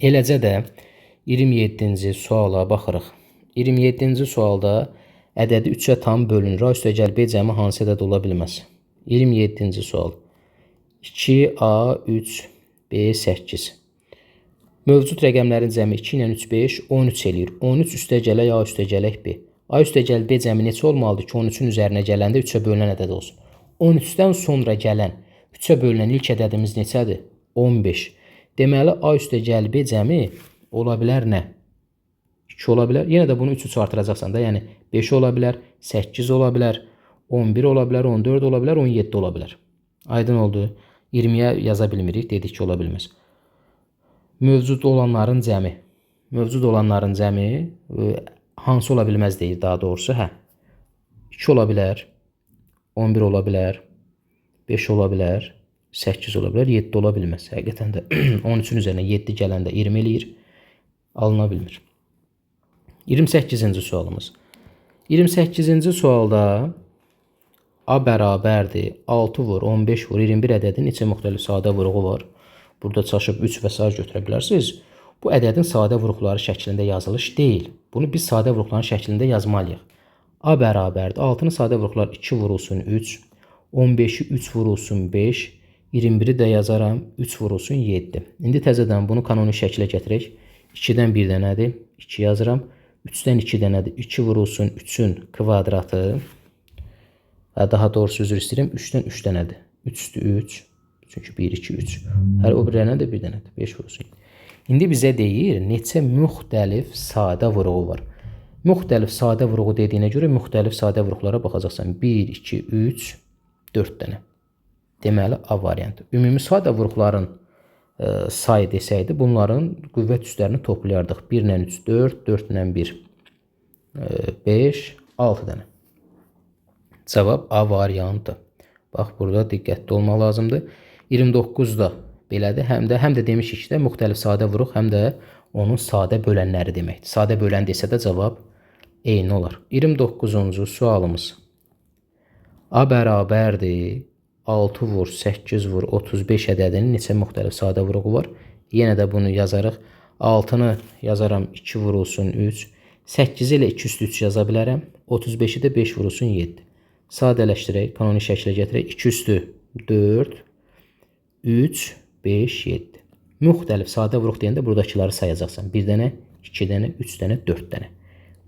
Speaker 1: Eləcə də 27-ci suala baxırıq. 27-ci sualda ədədi 3-ə tam bölünür. A üstə gəl B cəmi hansı ədəd ola bilməz? 27-ci sual. 2A, 3B, 8. Mövcud rəqəmlərin cəmi 2 ilə 3, 5, 13 eləyir. 13 üstə gələk A üstə gələk B. A üstə gəl B cəmi neçə olmalıdır ki, 13-ün üzərinə gələndə 3-ə bölünən ədəd olsun? 13-dən sonra gələn 3-ə bölünən ilk ədədimiz neçədir? 15. Deməli, A üstə gəl B cəmi ola bilər nə? 2 ola bilər. Yenə də bunu 3-ü artıracaqsan da, yəni 5 ola bilər, 8 ola bilər, 11 ola bilər, 14 ola bilər, 17 ola bilər. Aydın oldu. 20-yə yaza bilmirik, dedik ki, ola bilməz. Mövcud olanların cəmi. Mövcud olanların cəmi hansı ola bilməz deyir daha doğrusu. 2 ola bilər, 11 ola bilər, 5 ola bilər, 8 ola bilər, 7 ola bilməz. Həqiqətən də 13-ün üzərinə 7 gələndə 20 eləyir, alına bilmir. 28-ci sualımız. 28-ci sualda A bərabərdir 6 vur, 15 vur, 21 ədədin neçə müxtəlif sadə vuruğu var? Burada çaşıb 3 və s. götürə bilərsiniz. Bu ədədin sadə vuruqları şəklində yazılış deyil. Bunu biz sadə vuruqların şəklində yazmalıyıq. A bərabərdir 6-nın sadə vuruqlar 2 vurulsun 3, 15-i 3 vurulsun 5, 21-i də yazaram 3 vurulsun 7. İndi təzədən bunu kanonik şəklə gətirək. 2-dən 1 dənədir, 2 yazıram. 3-dən 2 dənədir, 2 vurulsun 3-ün kvadratı. Daha doğrusu üzr istəyirəm, 3-dən 3 dənədir. 3-dür 3, çünki 1, 2, 3. Hər o birlərinə də 1 dənədir, 5 vurulsun. İndi bizə deyir, neçə müxtəlif sadə vuruğu var. Müxtəlif sadə vuruğu dediyinə görə müxtəlif sadə vuruqlara baxacaqsan. 1, 2, 3, 4 dənə. Deməli, A variantı. Ümumi sadə vuruqların sayı desəydi, bunların qüvvət üstlərini toplayardıq. 1 ilə 3, 4, 4 ilə 1, 5, 6 dənə. Cavab A variantı. Bax, burada diqqətli olmaq lazımdır. 29 da belədir. Həm də demişik ki, müxtəlif sadə vuruq, həm də onun sadə bölənləri deməkdir. Sadə bölən desə də cavab eyni olar. 29-cu sualımız. A bərabərdir 6 vur, 8 vur, 35 ədədinin neçə müxtəlif sadə vuruğu var? Yenə də bunu yazarıq. 6-nı yazaram 2 vurulsun 3. 8 ilə 2 üstü 3 yaza bilərəm. 35-i də 5 vurulsun 7. Sadələşdirək, kanonik şəklə gətirək. 2 üstü 4, 3, 5, 7. Müxtəlif sadə vuruq deyəndə buradakıları sayacaqsan. 1 dənə, 2 dənə, 3 dənə, 4 dənə.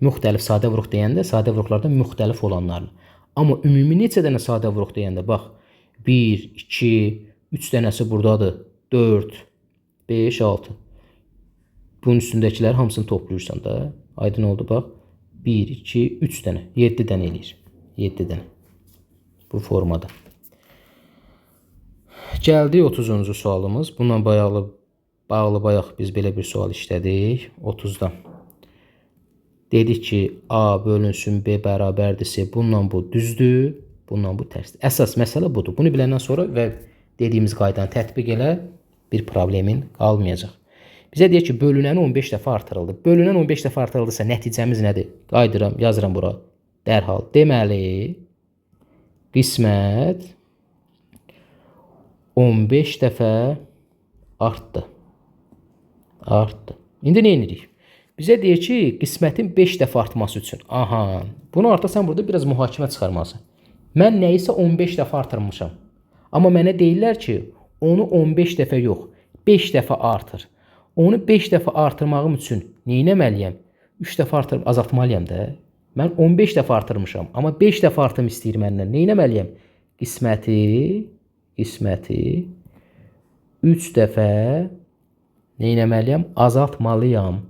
Speaker 1: Müxtəlif sadə vuruq deyəndə sadə vuruqlardan müxtəlif olanlarını. Amma ümumi neçə dənə sadə vuruq deyəndə bax 1, 2, 3 dənəsi buradadır. 4, 5, 6. Bunun üstündəkiləri hamısını toplayırsan da. Aydın oldu bax. 1, 2, 3 dənə. 7 dənə eləyir. 7 dənə. Bu formada. Gəldik 30-cu sualımız. Bununla bağlı bayaq biz belə bir sual işlədik. 30-da. Dedik ki, A bölünsün B bərabərdirsə, bununla bu düzdür, bununla bu tərsdir. Əsas məsələ budur. Bunu biləndən sonra və dediyimiz qaydanı tətbiq elə, bir problemin qalmayacaq. Bizə deyir ki, bölünəni 15 dəfə artırıldı. Bölünən 15 dəfə artırıldısa nəticəmiz nədir? Qaydıram, yazıram bura. Dərhal. Deməli, qismət 15 dəfə artdı. Artdı. İndi nə edirik? Bizə deyir ki, qismətin 5 dəfə artması üçün. Aha, bunu artıq sən burada biraz mühakimə çıxarmalısan. Mən nəyisə 15 dəfə artırmışam. Amma mənə deyirlər ki, onu 15 dəfə yox, 5 dəfə artır. Onu 5 dəfə artırmağım üçün nə etməliyəm? 3 dəfə azaltmalıyam da. Mən 15 dəfə artırmışam, amma 5 dəfə artım istəyir məndən. Nə etməliyəm? Qisməti 3 dəfə nə etməliyəm? Azaltmalıyam.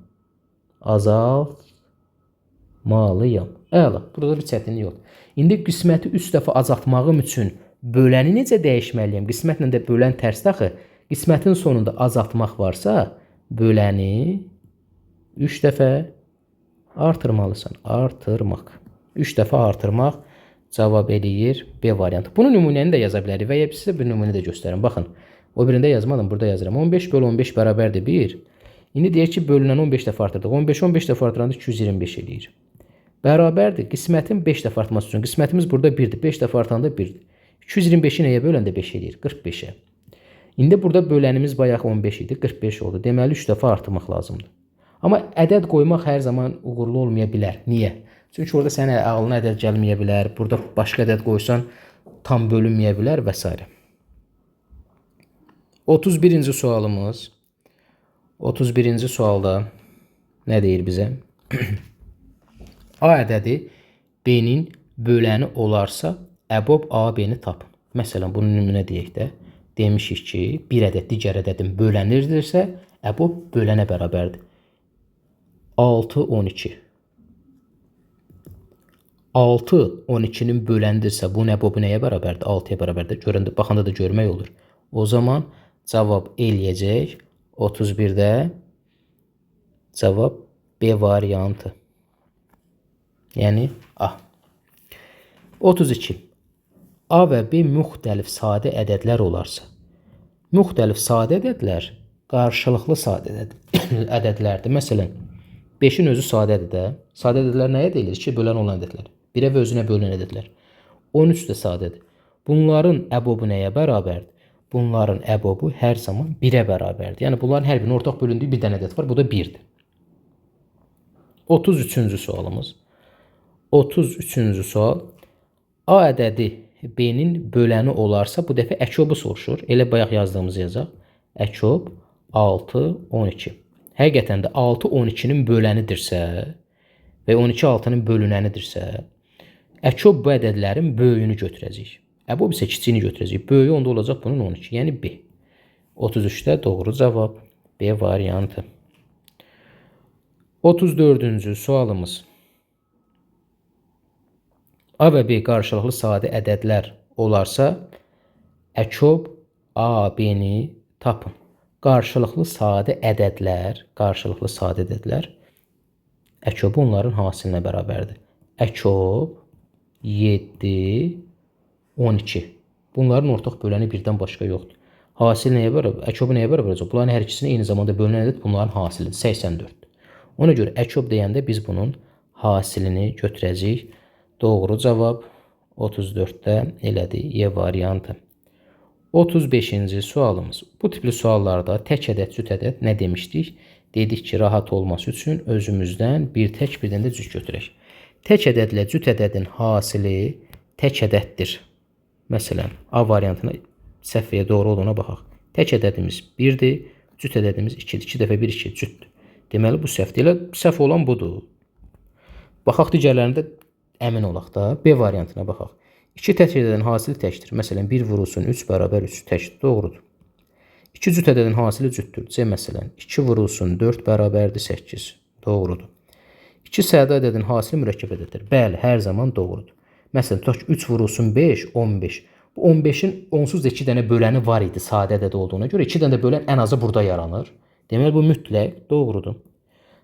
Speaker 1: Əla, burada bir çətinlik yox. İndi qisməti 3 dəfə azaltmağım üçün böləni necə dəyişməliyəm? Qismətlə də bölən tərsdir axı. Qismətin sonunda azaltmaq varsa, böləni 3 dəfə artırmalısan. Artırmaq. 3 dəfə artırmaq cavab eləyir B variantı. Bunun nümunəni də yaza bilərik və ya sizə bir nümunə də göstərim. Baxın, o birində yazmadım, burada yazıram. 15 bölü 15 bərabərdir 1. İndi deyək ki, bölünən 15 dəfə artırdıq. 15 dəfə artıranda 225 eləyir. Bərabərdir. Qismətin 5 dəfə artması üçün. Qismətimiz burada 1-dir. 5 dəfə artanda 1-dir. 225-i nəyə böləndə 5 eləyir? 45-ə. İndi burada bölənimiz bayaq 15 idi. 45 oldu. Deməli 3 dəfə artırmaq lazımdır. Amma ədəd qoymaq hər zaman uğurlu olmaya bilər. Niyə? Çünki orada sənin ağlına ədəd gəlməyə bilər. Burada başqa ədəd qoysan tam bölünməyə bilər və s. 31-ci sualımız. 31-ci sualda nə deyir bizə? A ədədi B-nin böləni olarsa, əbob A B-ni tapın. Məsələn, bunun nümunə deyək də. Demişik ki, bir ədəd digər ədədin bölənirdirsə, əbob bölənə bərabərdir. 6, 12. 6, 12-nin böləndirsə, bunun əbobu nəyə bərabərdir? 6-ya bərabərdir. Göründə, baxanda da görmək olur. O zaman cavab eləyəcək 31-də cavab B variantı. Yəni A. 32. A və B müxtəlif sadə ədədlər olarsa, müxtəlif sadə ədədlər qarşılıqlı sadə ədədlərdir. Məsələn, 5-in özü sadədir də. Sadə ədədlər nəyə deyilir? 2 bölən olan ədədlər. 1-ə və özünə bölünən ədədlər. 13 də sadədir. Bunların əbobu nəyə bərabərdir? Bunların əbobu hər zaman 1-ə bərabərdir. Yəni, bunların hər birinin ortaq bölündüyü bir dənə ədəd var. Bu da 1-dir. 33-cü sualımız. 33-cü sual. A ədədi B-nin böləni olarsa, bu dəfə əkobu soruşur. Elə bayaq yazdığımızı yazaq. Əkob 6, 12. Həqiqətən də 6, 12-nin bölənidirsə və 12, 6-nın bölünənidirsə, əkob bu ədədlərin böyüyünü götürəcək. Əbob isə kiçiyini götürəcək. Böyüyü onda olacaq bunun 12. Yəni B. 33-də doğru cavab B variantı. 34-cü sualımız. A və B qarşılıqlı sadə ədədlər olarsa, əkob A, B-ni tapın. Qarşılıqlı sadə ədədlər, əkobu onların hasilinə bərabərdir. Əkob 7, 12. Bunların ortaq böləni birdən başqa yoxdur. Hasil nəyə bərabər? Əkobu nəyə bərabər olacaq? Bunların hər ikisini eyni zamanda bölünən ədəd bunların hasilidir. 84. Ona görə əkob deyəndə biz bunun hasilini götürəcəyik. Doğru cavab 34-də elədir. Y variantı. 35-ci sualımız. Bu tipli suallarda tək ədəd, cüt ədəd nə demişdik? Dedik ki, rahat olması üçün özümüzdən bir tək, bir dənə də cüt götürək. Tək ədədlə cüt ədədin hasili tək ədəddir. Məsələn, A variantına səhvəyə doğru olduğuna baxaq. Tək ədədimiz 1-dir, cüt ədədimiz 2-dir. 2 dəfə 1, 2 cütdür. Deməli, bu səhvdir. Elə səhv olan budur. Baxaq digərlərində əmin olaq da. B variantına baxaq. 2 tək ədədin hasili təkdir. Məsələn, 1 vurulsun 3 bərabər 3 təkdir. Doğrudur. 2 cüt ədədin hasili cütdür. C məsələn, 2 vurulsun 4 bərabərdir 8. Doğrudur. 2 sədə ədədin hasili mürəkkəb ədəddir. Bəli, hər zaman doğrudur. Məsələn, tutaq ki, 3 vurulsun 5, 15. Bu 15-in onsuz da 2 dənə böləni var idi sadə ədəd olduğuna görə. 2 dənə bölən ən azı burada yaranır. Deməli, bu mütləq doğrudur.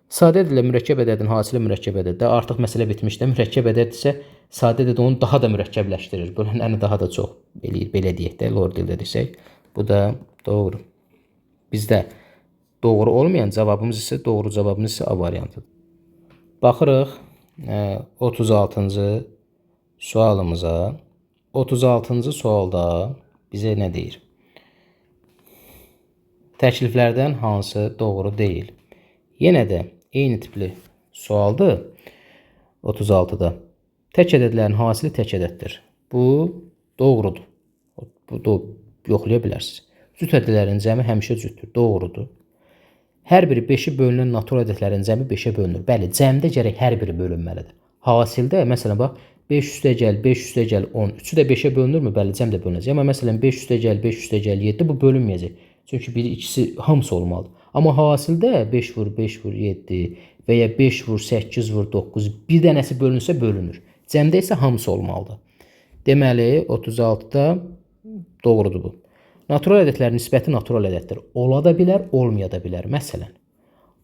Speaker 1: Sadə ədədlə mürəkkəb ədədin hasili mürəkkəb ədəddə. Artıq məsələ bitmişdir. Mürəkkəb ədəd isə sadə ədəd onu daha da mürəkkəbləşdirir. Bölənəni daha da çox eləyir. Belə deyək də, lor dildə desək. Bu da doğru. Bizdə doğru olmayan cavabımız isə, doğru cavabımız isə A variantıdır. Baxırıq 36-cı sualımıza. 36-cı sualda bizə nə deyir? Təkliflərdən hansı doğru deyil? Yenə də eyni tipli sualdır. 36-da. Tək ədədlərin hasili tək ədəddir. Bu doğrudur. Bu da yoxlaya bilərsiniz. Cüt ədədlərin cəmi həmişə cütdür. Doğrudur. Hər biri 5-i bölünən natural ədədlərin cəmi 5-ə bölünür. Bəli, cəmdə gərək hər biri bölünməlidir. Hasildə məsələn bax 5 üstə gəl 5 üstə gəl 10. 3-ü də 5-ə bölünürmü? Bəli, cəm də bölünəcək. Amma məsələn 5 üstə gəl 5 üstə gəl 7 bu bölünməyəcək. Çünki biri ikisi hamısı olmalıdır. Amma hasildə 5 vur 5 vur 7 və ya 5 vur 8 vur 9 bir dənəsi bölünsə bölünür. Cəmdə isə hamısı olmalıdır. Deməli 36-da doğrudur bu. Natural ədədlərin nisbəti natural ədəddir. Ola da bilər, olmaya da bilər. Məsələn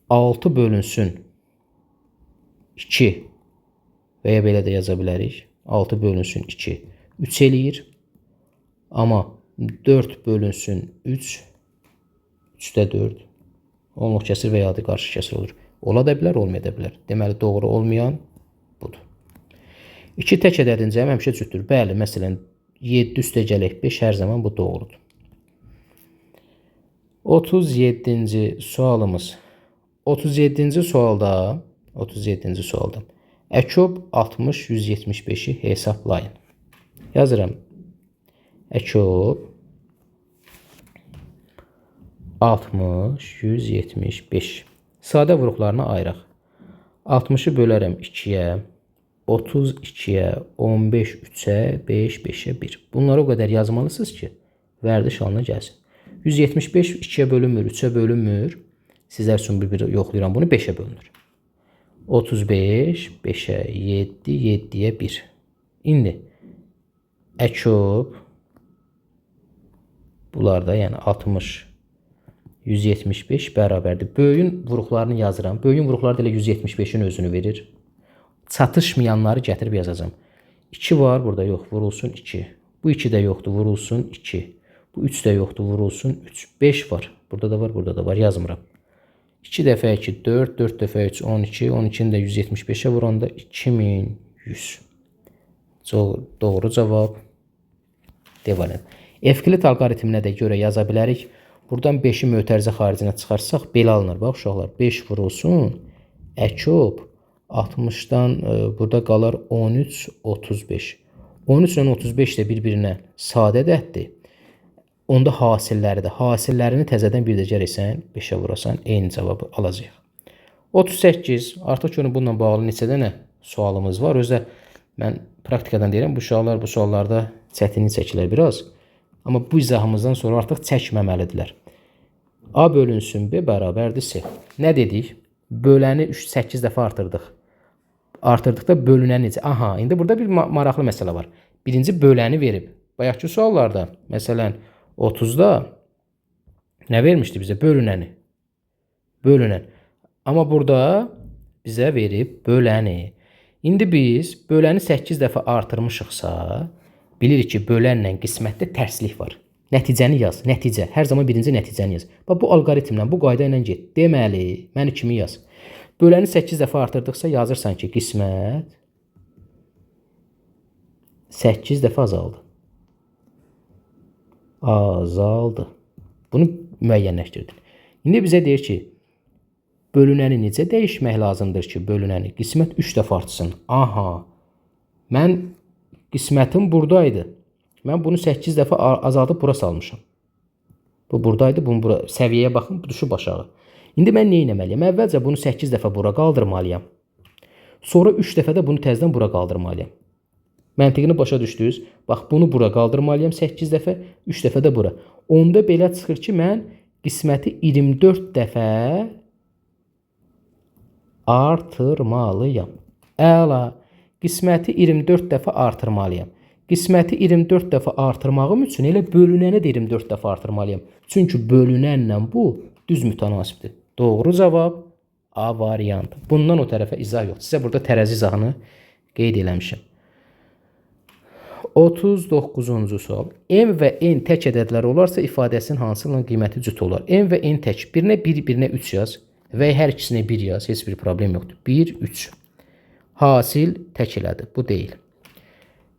Speaker 1: 6 bölünsün 2 və ya belə də yaza bilərik. 6 bölünsün 2 3 eləyir. Amma 4 bölünsün 3 3-də 4 onluq kəsir və ya adi qarşı kəsir olur. Ola da bilər, olmaya da bilər. Deməli doğru olmayan budur. 2 tək ədədin cəmi həmişə cütdür. Bəli, məsələn 7 üstə gələk 5 hər zaman bu doğrudur. 37-ci sualımız. 37-ci sualda Əkob 60 175-i hesablayın. Yazıram. Əkob 60 175. Sadə vuruqlarına ayıraq. 60-ı bölərəm 2-yə, 32-yə, 15 3-ə, 5 5-ə 1. Bunları o qədər yazmalısınız ki, vərdiş halına gəlsin. 175 2-yə bölünmür, 3-ə bölünmür. Sizlər üçün bir yoxlayıram bunu, 5-ə bölünür. 35 5-ə 7 7-yə 1. İndi Əkob bunlarda yəni 60 175 bərabərdir. Böyüyün vuruqlarını yazıram. Böyüyün vuruqları da elə 175-in özünü verir. Çatışmayanları gətirib yazacağım. 2 var, burada yox, vurulsun 2. Bu 2 də yoxdur, vurulsun 2. Bu 3 də yoxdur, vurulsun 3. 5 var. Burada da var, burada da var. Yazmıram. 2 dəfə 2 4, 4 dəfə 3 12, 12-ni də 175-ə vuranda 2100. Doğru cavab D. Evklit alqoritminə də görə yaza bilərik. Buradan 5-i mötərizə xaricinə çıxarsaq belə alınır. Bax uşaqlar, 5 vurulsun Əkob 60-dan burada qalar 13 35. 13 ilə 35 də bir-birinə sadə ədəddir. Onda hasilləri də. Hasillərini təzədən bir də gərəksən 5-ə vurasan eyni cavabı alacaq. 38. Artıq görün bununla bağlı neçə dənə sualımız var. Özdə mən praktikadan deyirəm. Bu uşaqlar bu suallarda çətinlik çəkilər biraz. Amma bu izahımızdan sonra artıq çəkməməlidirlər. A bölünsün B bərabərdir C. Nə dedik? Böləni 8 dəfə artırdıq. Artırdıqda bölünən necə? Aha, indi burada bir maraqlı məsələ var. Birinci böləni verib. Bayaqki suallarda, məsələn 30-da nə vermişdi bizə? Bölünəni. Bölünən. Amma burada bizə verib böləni. İndi biz böləni 8 dəfə artırmışıqsa, bilirik ki, bölənlə qismətdə tərslik var. Nəticəni yaz. Nəticə. Hər zaman birinci nəticəni yaz. Bax, bu alqoritmlə, bu qayda ilə get. Deməli, məni kimi yaz. Böləni 8 dəfə artırdıqsa yazırsan ki, qismət 8 dəfə azaldı. Azaldı. Bunu müəyyənləşdirdin. İndi bizə deyir ki, bölünəni necə dəyişmək lazımdır ki, bölünəni qismət 3 dəfə artsın. Aha, mən qismətim buradaydı. Mən bunu 8 dəfə azaldıb bura salmışam. Bu buradaydı, bunu bura səviyyəyə baxın, düşüb aşağı. İndi mən nə etməliyəm? Əvvəlcə bunu 8 dəfə bura qaldırmalıyam. Sonra 3 dəfə də bunu təzədən bura qaldırmalıyam. Məntiqini başa düşdünüz? Bax, bunu bura qaldırmalıyam 8 dəfə, 3 dəfə də bura. Onda belə çıxır ki, mən qisməti 24 dəfə artırmalıyam. Əla. Qisməti 24 dəfə artırmalıyam. Qisməti 24 dəfə artırmağım üçün elə bölünəni də 24 dəfə artırmalıyam. Çünki bölünənlə bu düz mütənasibdir. Doğru cavab A variantı. Bundan o tərəfə izah yox. Sizə burada tərəzi izahını qeyd eləmişim. 39-cu sual. M və N tək ədədlər olarsa ifadəsinin hansının qiyməti cüt olar? M və N tək. Birinə 1, birinə 3 yaz və hər ikisinə 1 yaz. Heç bir problem yoxdur. 1, 3. Hasil tək elədir. Bu deyil.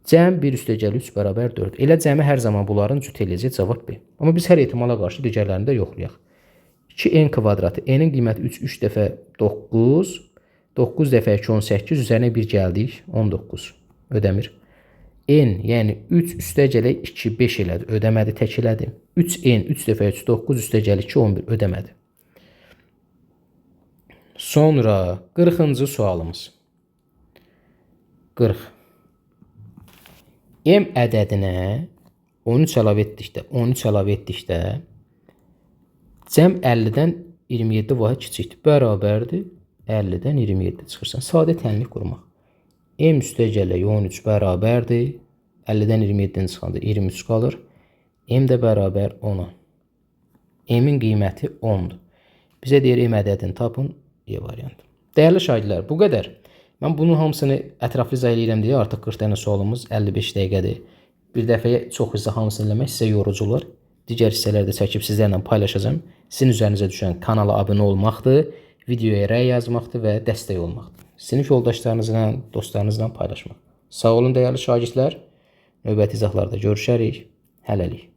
Speaker 1: Cəm 1 üstə gəl 3 bərabər 4. Elə cəmi hər zaman bunların cüt eləyəcək cavab B. Amma biz hər ehtimala qarşı digərlərini də yoxlayaq. 2n kvadratı. N'in qiyməti 3. 3 dəfə 9. 9 dəfə 2 18. Üzərinə 1 gəldik. 19. Ödəmir. n, yəni 3 üstəgələk 2 5 elədi. Ödəmədi, tək elədi. 3n 3 dəfə 3 9 üstəgələk 2 11 ödəmədi. Sonra 40-cı sualımız. 40. M ədədinə 13 əlavə etdikdə, 13 əlavə etdikdə cəm 50-dən 27 vahid kiçikdir. Bərabərdir 50-dən 27 çıxırsan. Sadə tənlik qurmaq. M üstəgələk 13 bərabərdir 50-dən 27-dən çıxanda 23 qalır. M də bərabər 10-a. M-in qiyməti 10-dur. Bizə deyir M ədədini tapın. E variantı. Dəyərli şagirdlər, bu qədər. Mən bunun hamısını ətraflı izah edirəm deyə artıq 40 dənə sualımız 55 dəqiqədir. Bir dəfəyə çox hissə hamısını eləmək sizə yorucu olar. Digər hissələri də çəkib sizlərlə paylaşacağım. Sizin üzərinizə düşən kanala abunə olmaqdır, videoya rəy yazmaqdır və dəstək olmaqdır. Sinif yoldaşlarınızla, dostlarınızla paylaşmaq. Sağ olun dəyərli şagirdlər. Növbəti izahlarda görüşərik. Hələlik.